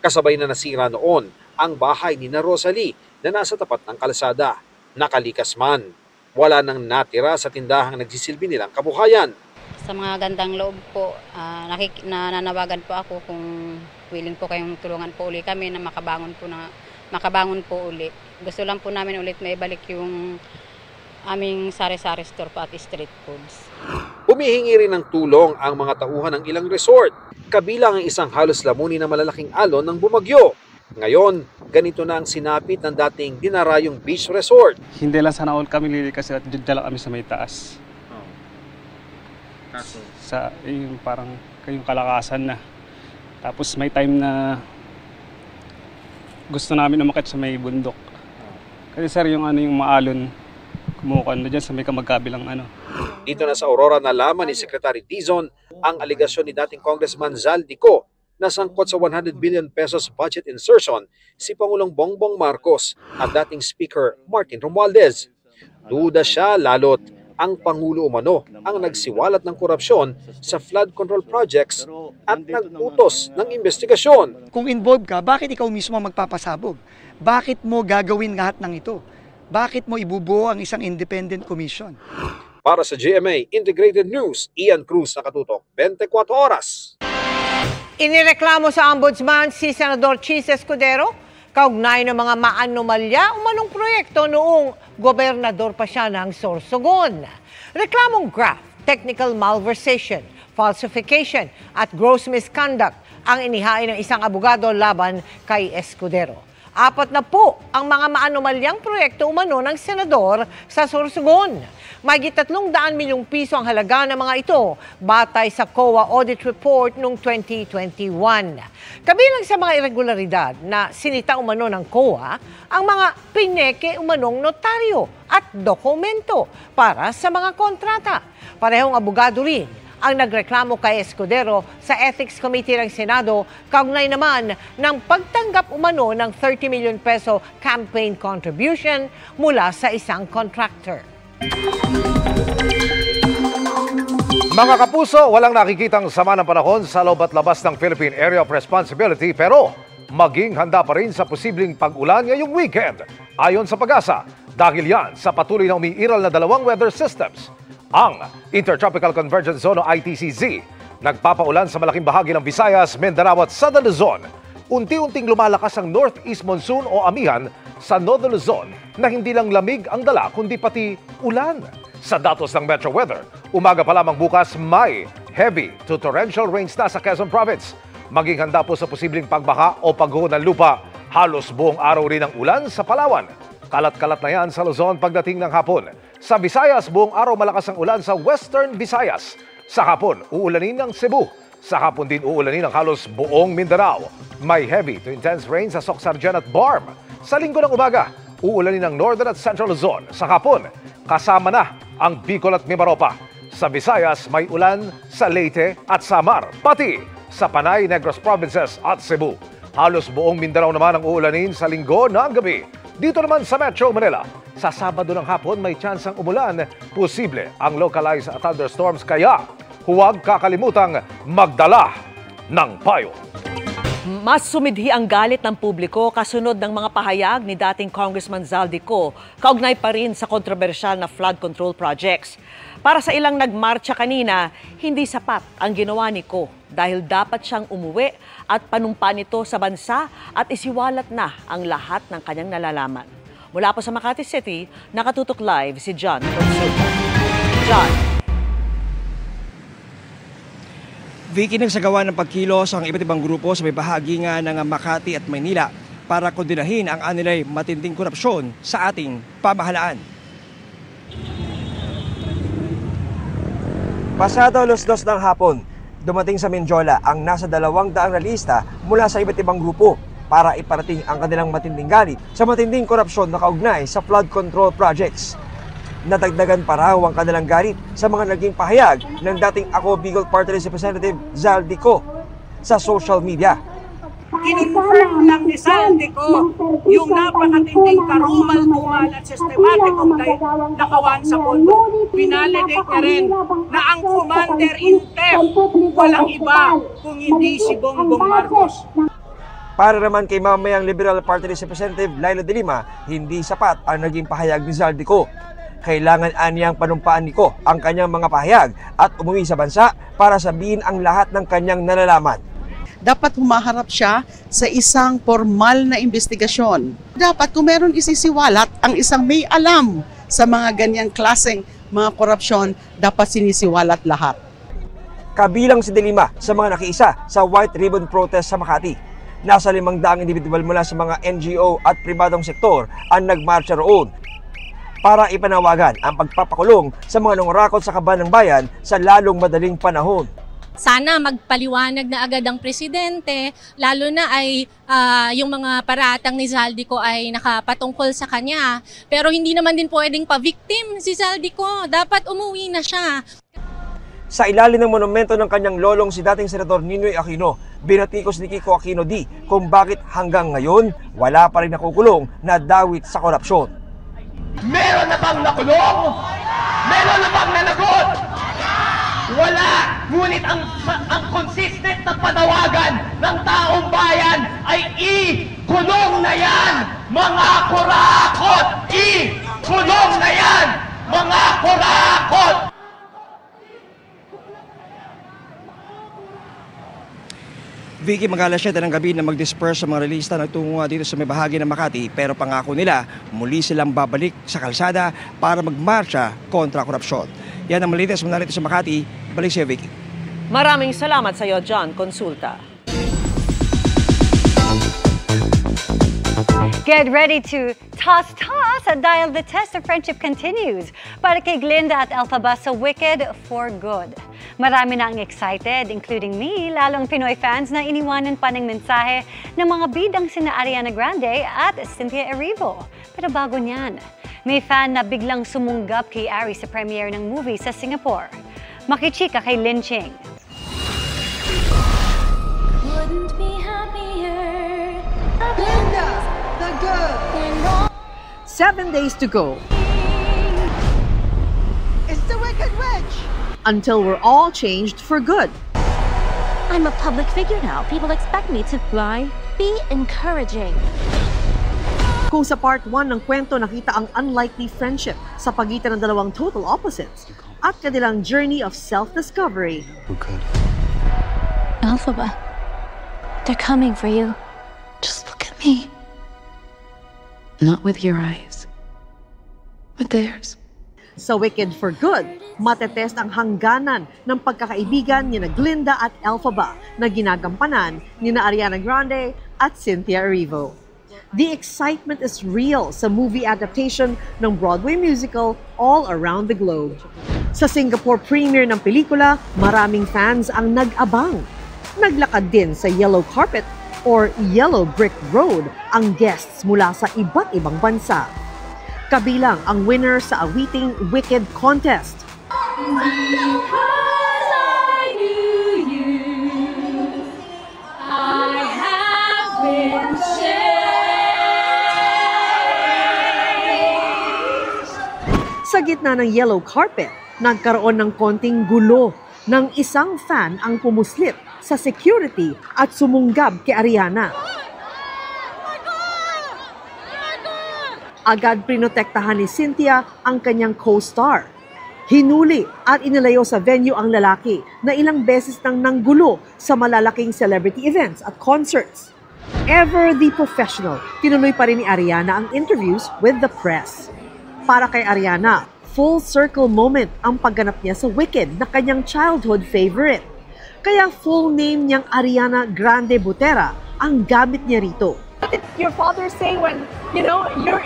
Kasabay na nasira noon ang bahay ni na Rosalie na nasa tapat ng kalsada. Nakalikas man, wala nang natira sa tindahang nagsisilbi nilang kabuhayan.
Sa mga gandang loob po, nananawagan po ako kung willing po kayong tulungan po uli kami na makabangon po uli. Gusto lang po namin ulit maibalik yung aming sari-sari store po at street foods.
Humihingi rin ng tulong ang mga tauhan ng ilang resort, kabilang ang isang halos lamunin na malalaking alon ng bumagyo. Ngayon, ganito na ang sinapit ng dating Dinarayong Beach Resort.
Hindi lang sana all kami lilikas at dala kami sa may taas.
Kaso?
Sa yung parang kayong kalakasan na. Tapos may time na gusto namin umakit sa may bundok. Kasi sir, yung maalon, kumukuha na dyan sa may kamagkabilang
Dito na sa Aurora nalaman ni Secretary Dizon ang aligasyon ni dating Congressman Zaldico na sangkot sa 100 billion pesos budget insertion si Pangulong Bongbong Marcos at dating Speaker Martin Romualdez. Duda siya lalot ang Pangulo umano ang nagsiwalat ng korupsyon sa flood control projects at nag-utos ng investigasyon.
Kung involved ka, bakit ikaw mismo magpapasabog? Bakit mo gagawin lahat ng ito? Bakit mo ibubuo ang isang independent commission?
Para sa GMA Integrated News, Ian Cruz, nakatutok 24 oras.
Inireklamo sa Ombudsman si Senador Chis Escudero kaugnay ng mga maanomalya umanong proyekto noong gobernador pa siya ng Sorsogon. Reklamong graft, technical malversation, falsification at gross misconduct ang inihain ng isang abogado laban kay Escudero. 4 na po ang mga maanomalyang proyekto umano ng senador sa Sorsogon. Mahigit 300 milyong piso ang halaga ng mga ito batay sa COA audit report noong 2021. Kabilang sa mga irregularidad na sinita umano ng COA, ang mga pineke umanong notaryo at dokumento para sa mga kontrata. Parehong abogado rin ang nagreklamo kay Escudero sa Ethics Committee ng Senado kaugnay naman ng pagtanggap umano ng 30 million peso campaign contribution mula sa isang contractor.
Mga kapuso, walang nakikitang sama ng panahon sa loob at labas ng Philippine Area of Responsibility pero maging handa pa rin sa posibleng pag-ulan ngayong weekend. Ayon sa Pag-asa, dahil yan sa patuloy na umiiral na 2 weather systems. Ang Intertropical Convergence Zone o ITCZ, nagpapaulan sa malaking bahagi ng Visayas, Mindanao at Southern Luzon. Unti-unting lumalakas ang Northeast Monsoon o amihan sa Northern Luzon na hindi lang lamig ang dala kundi pati ulan. Sa datos ng Metro Weather, umaga pa lamang bukas may heavy to torrential rains na sa Quezon Province. Maging handa po sa posibleng pagbaha o pagguho ng lupa. Halos buong araw rin ang ulan sa Palawan. Kalat-kalat na yan sa Luzon pagdating ng hapon. Sa Visayas, buong araw malakas ang ulan sa Western Visayas. Sa hapon, uulanin ng Cebu. Sa hapon din uulanin ng halos buong Mindanao. May heavy to intense rain sa Socsargen at Barm. Sa linggo ng umaga, uulanin ng Northern at Central Luzon. Sa hapon, kasama na ang Bicol at Mimaropa. Sa Visayas, may ulan sa Leyte at Samar. Pati sa Panay, Negros Provinces at Cebu. Halos buong Mindanao naman ang uulanin sa linggo ng gabi. Dito naman sa Metro Manila, sa Sabado ng hapon may tsansang umulan. Posible ang localized thunderstorms kaya huwag kakalimutang magdala ng payo.
Mas sumidhi ang galit ng publiko kasunod ng mga pahayag ni dating Congressman Zaldico kaugnay pa rin sa kontrobersyal na flood control projects. Para sa ilang nagmarcha kanina, hindi sapat ang ginawa ni Ko dahil dapat siyang umuwi at panumpa nito sa bansa at isiwalat na ang lahat ng kanyang nalalaman. Mula po sa Makati City, nakatutok live si John Consulta. John.
Vicky, nagsagawa ng pagkilos ang iba't ibang grupo sa may bahagi nga ng Makati at Maynila para kondinahin ang anilay matinding korupsyon sa ating pamahalaan. Pasado 2:00 ng hapon, dumating sa Menjola ang nasa 200 na lista mula sa iba't ibang grupo para iparating ang kanilang matinding galit sa matinding korupsyon na kaugnay sa flood control projects. Nadagdagan pa raw ang kanilang galit sa mga naging pahayag ng dating Ako Bicol Party List Representative Zaldico sa social media.
Kinonfirm lang ni Zaldico yung napakatinding karumal-dumal at sistematikong nakawan sa pondo. Pinalidate niya rin na ang commander-in-chief walang iba kung hindi si Bongbong Marcos.
Para naman kay mamayang Liberal Party List Representative Laila de Lima, hindi sapat ang naging pahayag ni Zaldico. Kailangan aniyang panumpaan ni Ko ang kanyang mga pahayag at umuwi sa bansa para sabihin ang lahat ng kanyang nalalaman.
Dapat humaharap siya sa isang formal na investigasyon. Dapat kung meron isisiwalat ang isang may alam sa mga ganyang klaseng mga korupsyon, dapat sinisiwalat lahat.
Kabilang si De Lima sa mga nakiisa sa White Ribbon Protest sa Makati. Nasa 500 individual mula sa mga NGO at pribadong sektor ang nagmarcha roon para ipanawagan ang pagpapakulong sa mga nangurakot sa kaban ng bayan sa lalong madaling panahon.
Sana magpaliwanag na agad ang presidente, lalo na ay yung mga paratang ni Zaldico ay nakapatungkol sa kanya. Pero hindi naman din pwedeng pa-victim si Zaldico. Dapat umuwi na siya.
Sa ilalim ng monumento ng kanyang lolong si dating Senador Ninoy Aquino, binatikos ni Kiko Aquino D kung bakit hanggang ngayon wala pa rin nakukulong na dawit sa korupsyon.
Meron na bang nakulong? Meron na bang nanagot? Wala! Ngunit ang consistent na panawagan ng taong bayan ay i-kulong na yan! Mga kurakot! I-kulong! Kulong na yan, mga kurakot!
Vicky, mag-alas 7 ng gabi na mag-disperse sa mga relista na tungo dito sa may bahagi ng Makati, pero pangako nila, muli silang babalik sa kalsada para magmarsya kontra korupsyon. Yan ang malitas mula rito sa Makati. Balik siya, Vicky.
Maraming salamat sa iyo, John Consulta.
Get ready to toss at Dial the Test of Friendship continues para kay Glinda at Elphaba sa Wicked for Good. Marami na ang excited, including me, lalong Pinoy fans na iniwanan pa ng mensahe ng mga bidang sina Ariana Grande at Cynthia Erivo. Pero bago niyan, may fan na biglang sumunggap kay Ari sa premiere ng movie sa Singapore. Makichika kay Lin Ching.
Wouldn't be happier. Glinda, the good.
7 days to go.
It's the Wicked Witch.
Until we're all changed for good.
I'm a public figure now. People expect me to fly. Be encouraging.
Kung sa part 1 ng kwento nakita ang unlikely friendship sa pagitan ng dalawang total opposites at kanilang journey of self-discovery.
Elphaba, they're coming for you. Just look at me.
Not with your eyes, with theirs.
Sa Wicked for Good, matetest ang hangganan ng pagkakaibigan ni Glinda at Elphaba na ginagampanan ni Ariana Grande at Cynthia Erivo. The excitement is real sa movie adaptation ng Broadway musical all around the globe. Sa Singapore premiere ng pelikula, maraming fans ang nag-abang. Naglakad din sa yellow carpet or Yellow Brick Road ang guests mula sa iba't ibang bansa. Kabilang ang winner sa awiting Wicked Contest. Sa gitna ng yellow carpet, nagkaroon ng konting gulo nang isang fan ang pumuslit sa security at sumunggab kay Ariana. Agad prinotektahan ni Cynthia ang kanyang co-star. Hinuli at inilayo sa venue ang lalaki na ilang beses nang nanggulo sa malalaking celebrity events at concerts. Ever the professional, tinuloy pa rin ni Ariana ang interviews with the press. Para kay Ariana, full circle moment ang pagganap niya sa Wicked na kanyang childhood favorite. Kaya full name niyang Ariana Grande Butera ang gamit niya rito.
What did your father say when,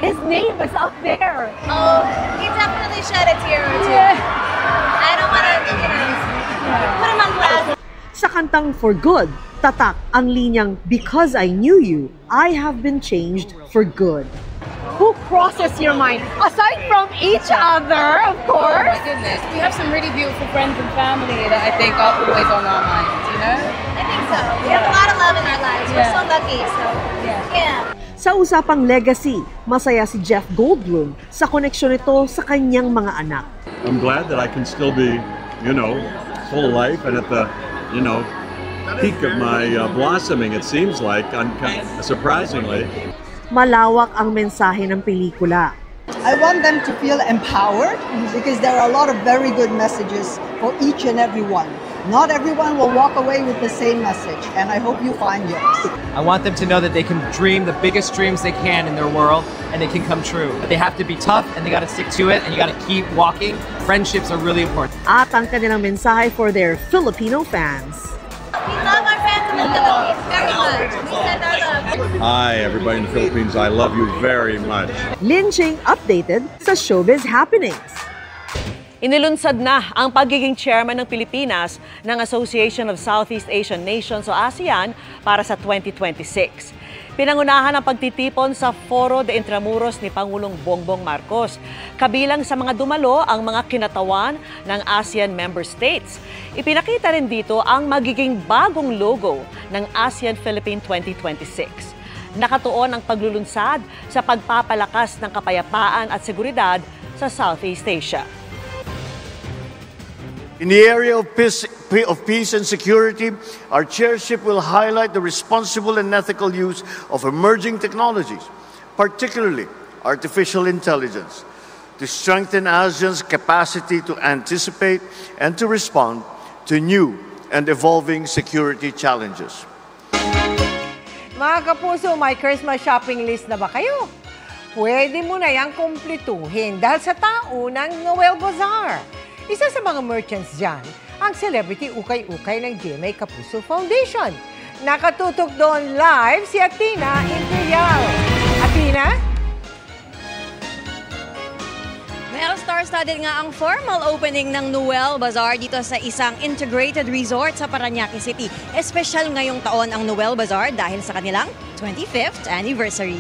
his name is up there? Oh, he definitely shed a tear or two. Yeah. I don't want to, put him on blast.
Sa kantang For Good, tatak ang linyang Because I Knew You, I Have Been Changed for Good.
Who crosses your mind? Aside from each other, of course.
Oh my goodness, we have some really beautiful friends and family that I think are always on our minds,
I think so. We have a lot of love in our lives. We're so lucky, so yeah.
Sa usapang legacy, masaya si Jeff Goldblum sa koneksyon nito sa kanyang mga anak.
I'm glad that I can still be, full of life and at the, peak of my blossoming, it seems like, surprisingly.
Malawak ang mensahe ng pelikula.
I want them to feel empowered because there are a lot of very good messages for each and every one. Not everyone will walk away with the same message, and I hope you find yours.
I want them to know that they can dream the biggest dreams they can in their world, and they can come true. But they have to be tough, and they got to stick to it, and you got to keep walking. Friendships are really important.
At ang kanilang mensahe for their Filipino fans.
We love our friends in the Philippines very much. We send our love.
Hi, everybody in the Philippines. I love you very much.
Lin Ching updated sa showbiz happenings.
Inilunsad na ang pagiging chairman ng Pilipinas ng Association of Southeast Asian Nations o ASEAN para sa 2026. Pinangunahan ang pagtitipon sa Foro de Intramuros ni Pangulong Bongbong Marcos. Kabilang sa mga dumalo ang mga kinatawan ng ASEAN member states. Ipinakita rin dito ang magiging bagong logo ng ASEAN-Philippine 2026. Nakatuon ang paglulunsad sa pagpapalakas ng kapayapaan at seguridad sa Southeast Asia.
In the area of peace and security, our chairship will highlight the responsible and ethical use of emerging technologies, particularly artificial intelligence, to strengthen ASEAN's capacity to anticipate and to respond to new and evolving security challenges.
Mga kapuso, may Christmas shopping list na ba kayo? Pwede mo na yang kumpletuhin dahil sa tao ng Noel Bazaar. Isa sa mga merchants dyan, ang celebrity ukay-ukay ng GMA Kapuso Foundation. Nakatutok doon live si Athena Imperial. Athena?
Meron star-studded nga ang formal opening ng Noel Bazaar dito sa isang integrated resort sa Parañaque City. Espesyal ngayong taon ang Noel Bazaar dahil sa kanilang 25th anniversary.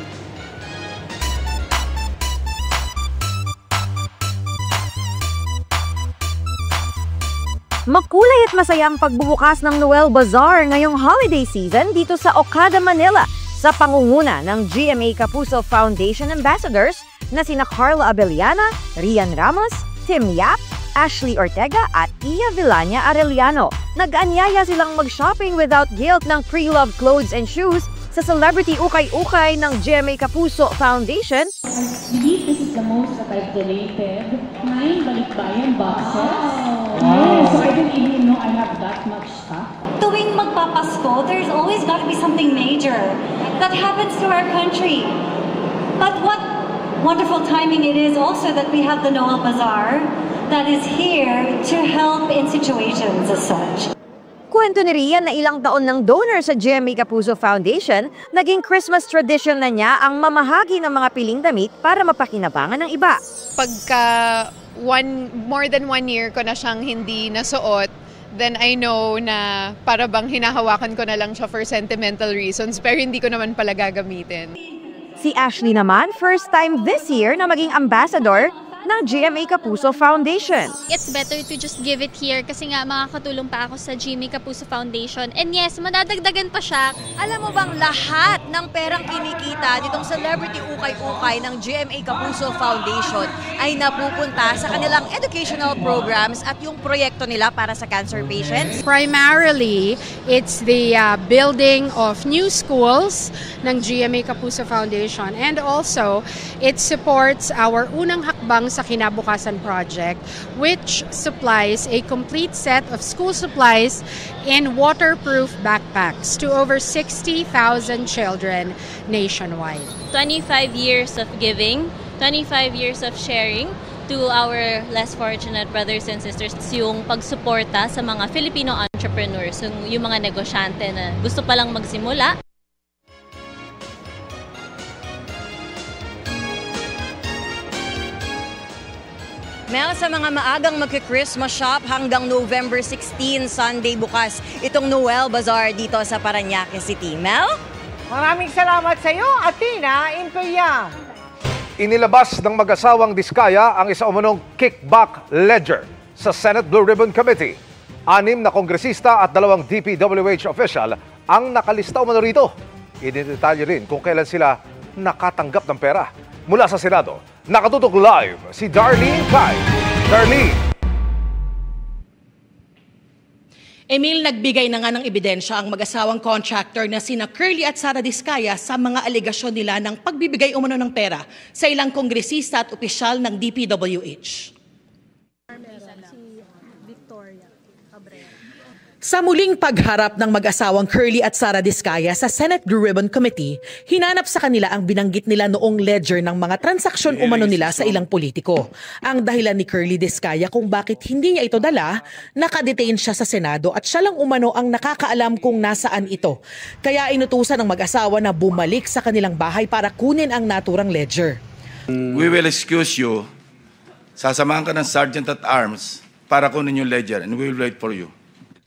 Makulay at masaya ang pagbubukas ng Noel Bazaar ngayong holiday season dito sa Okada, Manila sa pangunguna ng GMA Kapuso Foundation Ambassadors na sina Carla Abellana, Rian Ramos, Tim Yap, Ashley Ortega at Iya Villania Arellano. Nag-anyaya silang mag-shopping without guilt ng pre-loved clothes and shoes sa celebrity ukay-ukay ng GMA Kapuso Foundation.
I believe this is the most that I've donated. 9 balikbayan boxes. Wow. So I didn't even know I have that much stuff.
Tuwing magpapasko, there's always got to be something major that happens to our country. But what wonderful timing it is also that we have the Noel Bazaar that is here to help in situations as such.
Kwento ni Rian na ilang taon ng donor sa GMA Kapuso Foundation, naging Christmas tradition na niya ang mamahagi ng mga piling damit para mapakinabangan ng iba.
Pagka more than 1 year ko na siyang hindi nasuot, then I know na para bang hinahawakan ko na lang siya for sentimental reasons, pero hindi ko naman pala gagamitin.
Si Ashley naman, first time this year na maging ambassador ng GMA Kapuso Foundation.
It's better to just give it here kasi nga makakatulong pa ako sa GMA Kapuso Foundation. And yes, madadagdagan pa siya.
Alam mo bang lahat ng perang kinikita nitong celebrity ukay-ukay ng GMA Kapuso Foundation ay napupunta sa kanilang educational programs at yung proyekto nila para sa cancer patients?
Primarily, it's the building of new schools ng GMA Kapuso Foundation, and also it supports our unang hakbang sa Kinabukasan project, which supplies a complete set of school supplies in waterproof backpacks to over 60,000 children nationwide.
25 years of giving, 25 years of sharing to our less fortunate brothers and sisters. Yung pagsuporta sa mga Filipino entrepreneurs, yung mga negosyante na gusto palang magsimula.
Mel, sa mga maagang magki-Christmas shop hanggang November 16, Sunday bukas, itong Noel Bazaar dito sa Parañaque City. Mel?
Maraming salamat sa iyo, Athena Imperial.
Inilabas ng mag-asawang Diskaya ang isa umunong kickback ledger sa Senate Blue Ribbon Committee. 6 na kongresista at 2 DPWH official ang nakalista umano rito. Idinetalye rin kung kailan sila nakatanggap ng pera. Mula sa Senado, nakatutok live si Darlene Kai. Darlene!
Emil, nagbigay na nga ng ebidensya ang mag-asawang contractor na sina Curly at Sara Diskaya sa mga alegasyon nila ng pagbibigay umano ng pera sa ilang kongresista at opisyal ng DPWH. Sa muling pagharap ng mag-asawang Curly at Sara Diskaya sa Senate Blue Ribbon Committee, hinanap sa kanila ang binanggit nila noong ledger ng mga transaksyon umano nila sa ilang politiko. Ang dahilan ni Curly Diskaya kung bakit hindi niya ito dala, nakadetain siya sa Senado at siya lang umano ang nakakaalam kung nasaan ito. Kaya inutusan ng mag-asawa na bumalik sa kanilang bahay para kunin ang naturang ledger.
We will excuse you. Sasamahan ka ng Sergeant at Arms para kunin yung ledger and we will wait for you.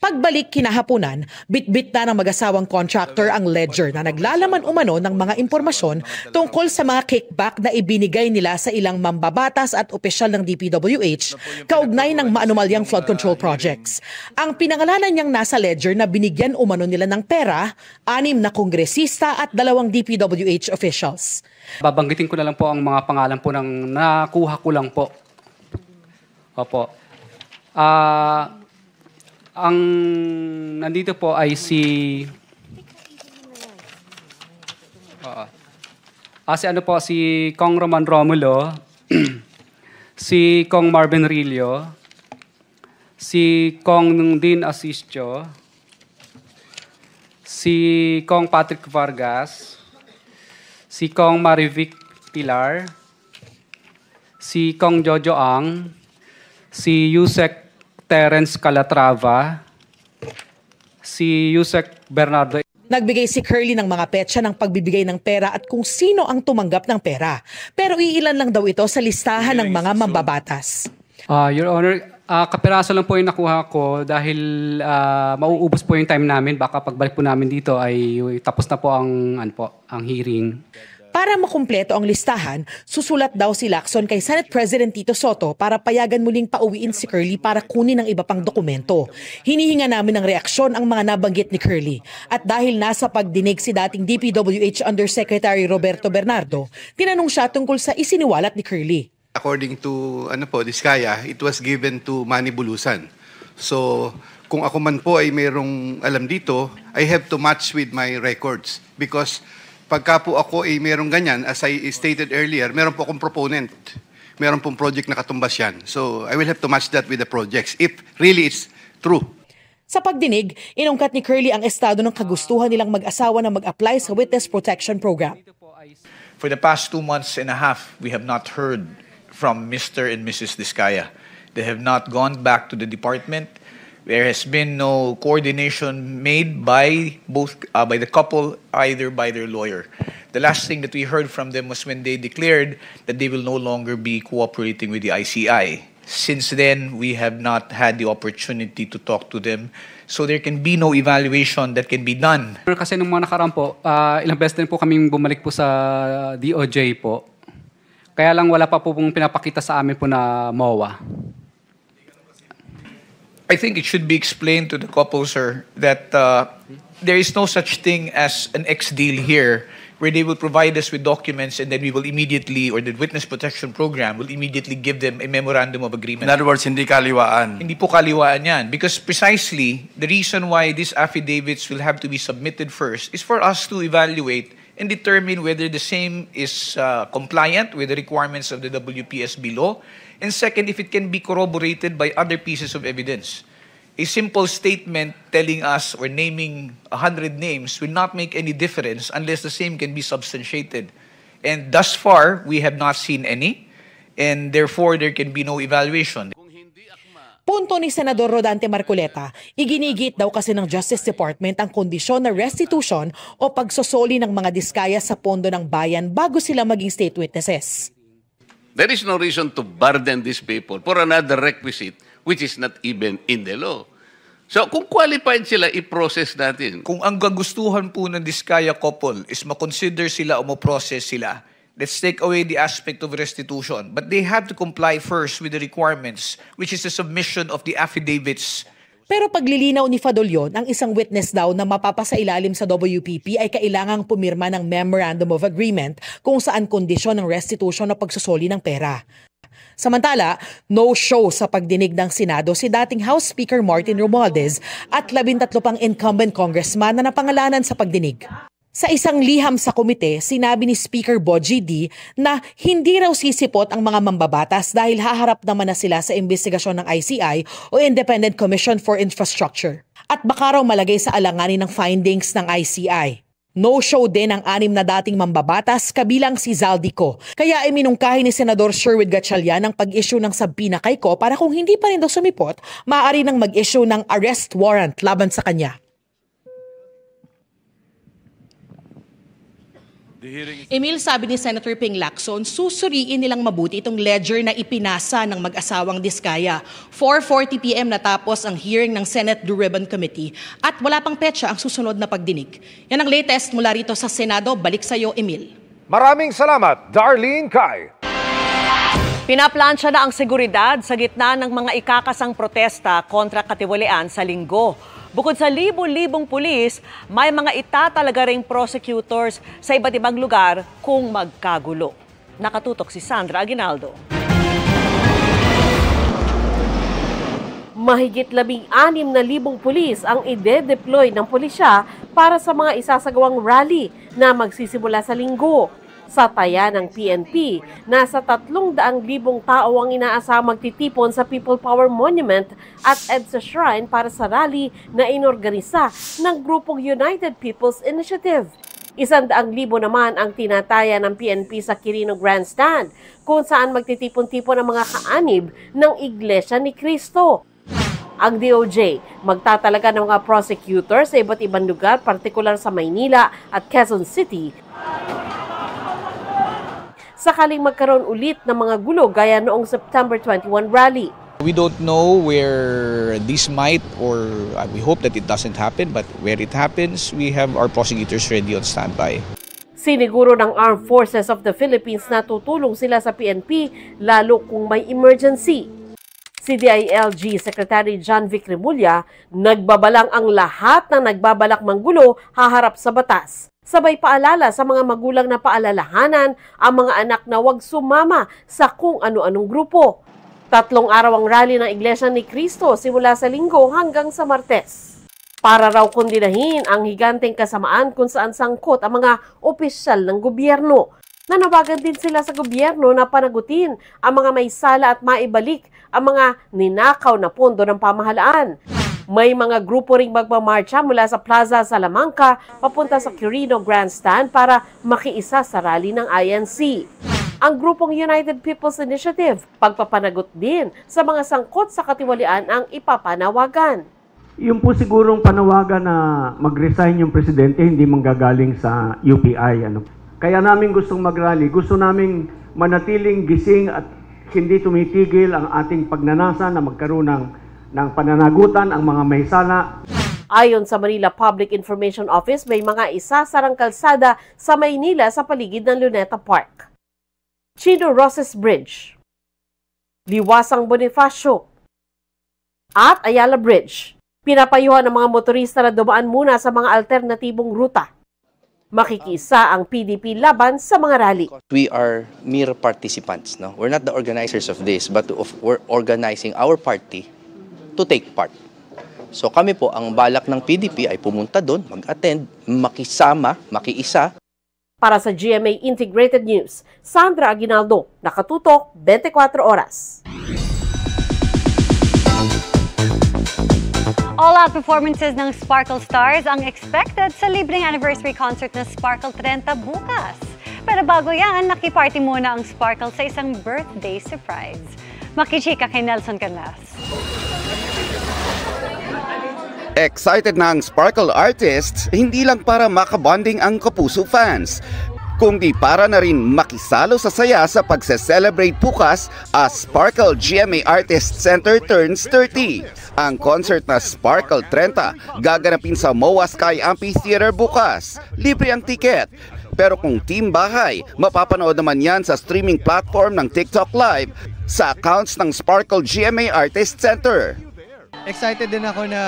Pagbalik kinahaponan, bitbit na ng mag-asawang contractor ang ledger na naglalaman umano ng mga impormasyon tungkol sa mga kickback na ibinigay nila sa ilang mambabatas at opisyal ng DPWH kaugnay ng maanumalyang flood control projects. Ang pinangalanan niyang nasa ledger na binigyan umano nila ng pera, 6 na kongresista at 2 DPWH officials.
Babanggitin ko na lang po ang mga pangalan po ng nakuha ko lang po. Opo. Ang nandito po ay si si Kong Roman Romulo, si Kong Marvin Rillo, si Kong Dean Asistio, si Kong Patrick Vargas, si Kong Marivic Pilar, si Kong Jojo Ang, si Yusek Terence Calatrava, si Yusek Bernardo.
Nagbigay si Curly ng mga petsa ng pagbibigay ng pera at kung sino ang tumanggap ng pera. Pero iilan lang daw ito sa listahan ng mga mambabatas.
Your Honor, kapiraso lang po yung nakuha ko dahil mauubos po yung time namin. Baka pagbalik po namin dito ay tapos na po ang hearing.
Para makumpleto ang listahan, susulat daw si Lacson kay Senate President Tito Soto para payagan muling pauwiin si Curly para kunin ang iba pang dokumento. Hinihinga namin ng reaksyon ang mga nabanggit ni Curly. At dahil nasa pagdinig si dating DPWH Undersecretary Roberto Bernardo, tinanong siya tungkol sa isiniwalat ni Curly.
According to Diskaya, it was given to Manny Bulusan. So kung ako man po ay mayroong alam dito, I have to match with my records because pagka po ako ay merong ganyan, as I stated earlier, meron po akong proponent. Meron pong project na katumbas yan. So, I will have to match that with the projects if really it's true.
Sa pagdinig, inungkat ni Curly ang estado ng kagustuhan nilang mag-asawa na mag-apply sa Witness Protection Program.
For the past 2 months and a half, we have not heard from Mr. and Mrs. Diskaya. They have not gone back to the department. There has been no coordination made by the couple, either by their lawyer. The last thing that we heard from them was when they declared that they will no longer be cooperating with the ICI. Since then, we have not had the opportunity to talk to them, so there can be no evaluation that can be done.
Kasi nung mga nakaraan po, ilang beses din po kaming bumalik po sa DOJ po. Kaya lang wala pa po pong pinapakita sa amin po na MOA.
I think it should be explained to the couple, sir, that there is no such thing as an ex-deal here where they will provide us with documents and then we will immediately, or the Witness Protection Program will immediately give them a memorandum of agreement.
In other words, hindi kaliwaan.
Hindi po kaliwaan yan. Because precisely, the reason why these affidavits will have to be submitted first is for us to evaluate and determine whether the same is compliant with the requirements of the WPSB law. And second, if it can be corroborated by other pieces of evidence. A simple statement telling us or naming 100 names will not make any difference unless the same can be substantiated. And thus far, we have not seen any, and therefore there can be no evaluation.
Punto ni Senador Rodante Marcoleta, iginigit daw kasi ng Justice Department ang kondisyon na restitution o pagsosoli ng mga diskaya sa pondo ng bayan bago sila maging state witnesses.
There is no reason to burden these people for another requisite which is not even in the law. So kung qualified sila, i-process natin.
Kung ang gagustuhan po ng Diskaya couple is makonsider sila o ma-process sila, let's take away the aspect of restitution. But they have to comply first with the requirements, which is the submission of the affidavits.
Pero paglilinaw ni Fadolyon, ang isang witness daw na mapapasailalim sa WPP ay kailangang pumirma ng Memorandum of Agreement kung saan kondisyon ng restitution o pagsusoli ng pera. Samantala, no-show sa pagdinig ng Senado si dating House Speaker Martin Romualdez at 13 pang incumbent congressman na napangalanan sa pagdinig. Sa isang liham sa komite, sinabi ni Speaker Bogie D na hindi raw sisipot ang mga mambabatas dahil haharap naman na sila sa investigasyon ng ICI o Independent Commission for Infrastructure. At baka raw malagay sa alanganin ng findings ng ICI. No-show din ang 6 na dating mambabatas kabilang si Zaldico. Kaya ay minungkahi ni Senador Sherwood Gatchalian ang pag-issue ng subpoena kay Ko para kung hindi pa rin daw sumipot, maaari nang mag-issue ng arrest warrant laban sa kanya.
Emil, sabi ni Senator Ping Lacson, susuriin nilang mabuti itong ledger na ipinasa ng mag-asawang Diskaya. 4:40 p.m. natapos ang hearing ng Senate Blue Ribbon Committee at wala pang petsa ang susunod na pagdinig. Yan ang latest mula rito sa Senado. Balik sa iyo, Emil.
Maraming salamat, Darlene Kai.
Pinaplansya na ang seguridad sa gitna ng mga ikakasang protesta kontra katiwalian sa Linggo. Bukod sa libo-libong pulis, may mga itatalaga ring prosecutors sa iba't ibang lugar kung magkagulo. Nakatutok si Sandra Aguinaldo.
Mahigit 16,000 pulis ang ide-deploy ng pulisya para sa mga isasagawang rally na magsisimula sa Linggo. Sa taya ng PNP, nasa 300,000 tao ang inaasahang magtitipon sa People Power Monument at EDSA Shrine para sa rally na inorganisa ng grupong United People's Initiative. 100,000 naman ang tinataya ng PNP sa Quirino Grandstand, kung saan magtitipon-tipon ang mga kaanib ng Iglesia ni Cristo. Ang DOJ magtatalaga ng mga prosecutor sa iba't ibang lugar, partikular sa Maynila at Quezon City, sakaling magkaroon ulit ng mga gulo gaya noong September 21 rally.
We don't know where this might, or we hope that it doesn't happen, but where it happens, we have our prosecutors ready on standby.
Siniguro ng Armed Forces of the Philippines na tutulong sila sa PNP lalo kung may emergency. Si DILG Secretary John Vic Remulla, nagbabalang ang lahat ng nagbabalak manggulo haharap sa batas. Sabay paalala sa mga magulang na paalalahanan ang mga anak na huwag sumama sa kung ano-anong grupo. 3 araw ang rally ng Iglesia ni Cristo simula sa Linggo hanggang sa Martes. Para raw kondinahin ang higanteng kasamaan kung saan sangkot ang mga opisyal ng gobyerno. Nanawagan din sila sa gobyerno na panagutin ang mga may sala at maibalik ang mga ninakaw na pondo ng pamahalaan. May mga grupo ring magmamarcha mula sa Plaza Salamanca papunta sa Quirino Grandstand para makiisa sa rally ng INC. Ang grupong United People's Initiative, pagpapanagot din sa mga sangkot sa katiwalian ang ipapanawagan.
Yung po sigurong panawagan na mag-resign yung presidente hindi manggagaling sa UPI. Kaya namin gustong mag-rally, gusto namin manatiling gising at hindi tumitigil ang ating pagnanasa na magkaroon ng pananagutan ang mga may sala.
Ayon sa Manila Public Information Office, may mga isasarang kalsada sa Maynila sa paligid ng Luneta Park. Chino Roses Bridge, Liwasang Bonifacio, at Ayala Bridge. Pinapayuhan ng mga motorista na dumaan muna sa mga alternatibong ruta. Makikisa ang PDP laban sa mga rally.
We are mere participants. No? We're not the organizers of this, but we're organizing our party to take part. So kami po, ang balak ng PDP ay pumunta doon, mag-attend, makisama, makiisa.
Para sa GMA Integrated News, Sandra Aguinaldo, nakatutok 24 oras.
All-out performances ng Sparkle Stars ang expected sa libreng anniversary concert ng Sparkle 30 bukas. Pero bago yan, nakiparty muna ang Sparkle sa isang birthday surprise. Makichika kay Nelson Canlas.
Excited na ang Sparkle artists, hindi lang para makabonding ang Kapuso fans, kundi para na rin makisalo sa saya sa pagse-celebrate bukas as Sparkle GMA Artist Center turns 30. Ang concert na Sparkle 30 gaganapin sa MOA Sky Amphitheater bukas. Libre ang ticket. Pero kung team bahay, mapapanood naman yan sa streaming platform ng TikTok Live sa accounts ng Sparkle GMA Artist Center.
Excited din ako na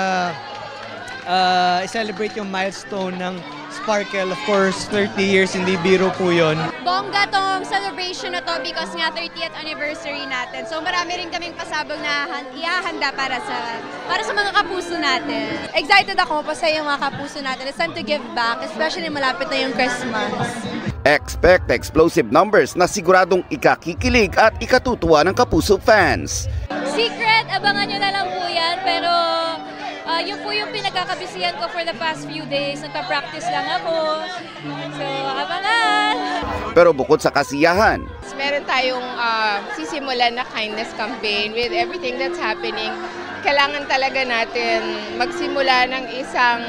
i-celebrate yung milestone ng Sparkle. Of course, 30 years, hindi biro po yun.
Bongga tong celebration na to because nga 30th anniversary natin. So marami rin kaming pasabog na ihahanda para sa mga kapuso natin. Excited ako pa sa yung mga kapuso natin. It's time to give back, especially malapit na yung Christmas.
Expect explosive numbers na siguradong ikakikilig at ikatutuwa ng Kapuso fans.
Secret, abangan nyo na lang po yan. Pero yun po yung pinagkakabisihan ko for the past few days. Nagpa-practice lang ako. So, abangan!
Pero bukod sa kasiyahan,
meron tayong sisimulan na kindness campaign with everything that's happening. Kailangan talaga natin magsimula ng isang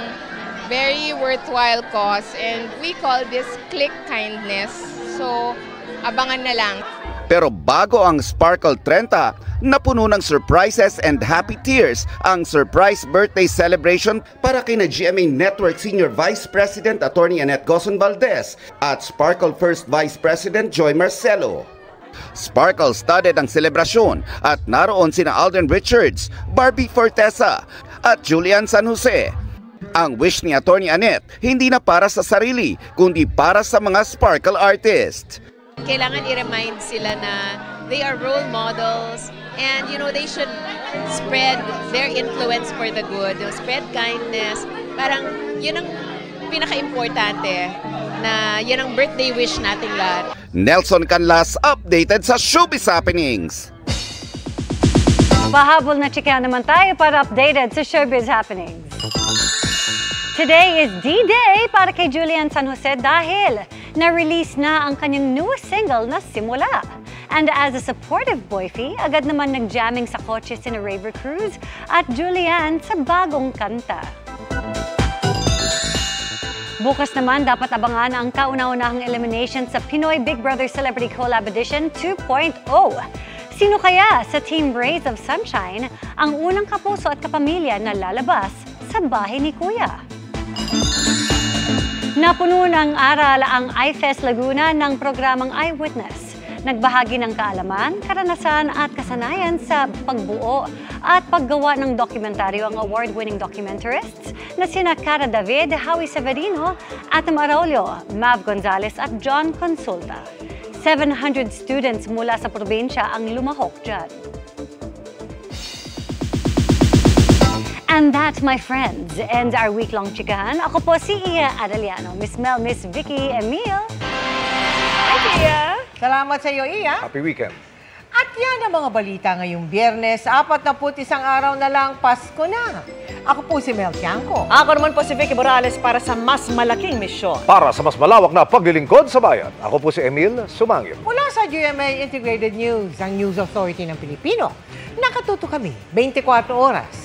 very worthwhile cause and we call this Click Kindness. So, abangan na lang.
Pero bago ang Sparkle 30, napuno ng surprises and happy tears ang surprise birthday celebration para kina GMA Network Senior Vice President Attorney Annette Gozon Valdez at Sparkle First Vice President Joy Marcelo. Sparkle-studded ang selebrasyon at naroon sina Alden Richards, Barbie Fortesa at Julian San Jose. Ang wish ni Attorney Annette hindi na para sa sarili, kundi para sa mga Sparkle artist.
Kailangan i-remind sila na they are role models and they should spread their influence for the good, spread kindness. Parang yun ang pinaka-importante.
na yan ang birthday wish nating lahat.
Nelson Canlas updated sa showbiz happenings.
Pahabol na chika naman tayo para updated sa showbiz happenings. Today is D-Day para kay Julian San Jose dahil na-release na ang kanyang newest single na Simula. And as a supportive boyfie, agad naman nag-jamming sa kotse sina Raver Cruz at Julian sa bagong kanta. Bukas naman dapat abangan ang kauna-unahang elimination sa Pinoy Big Brother Celebrity Collab Edition 2.0. Sino kaya sa Team Rays of Sunshine ang unang kapuso at kapamilya na lalabas sa bahay ni Kuya? Napuno ng aral ang iFest Laguna ng programang Eyewitness. Nagbahagi ng kaalaman, karanasan at kasanayan sa pagbuo at paggawa ng dokumentaryo ang award-winning documentarists na sina Cara David, Howie Severino, Atom Arroyo, Mav Gonzalez at John Consulta. 700 students mula sa probinsya ang lumahok dyan. And that, my friends, ends our week-long chikahan. Ako po si Iya Adeliano, Miss Mel, Miss Vicky, Emil.
Hi, Iya. Salamat sa iyo, Iya.
Happy weekend.
At yan ang mga balita ngayong Biyernes, 41 araw na lang, Pasko na. Ako po si Mel Tiangco.
Ako naman po si Vicky Morales para sa mas malaking misyon.
Para sa mas malawak na paglilingkod sa bayan, ako po si Emil Sumangil.
Mula sa GMA Integrated News, ang News Authority ng Pilipino. Nakatuto kami 24 oras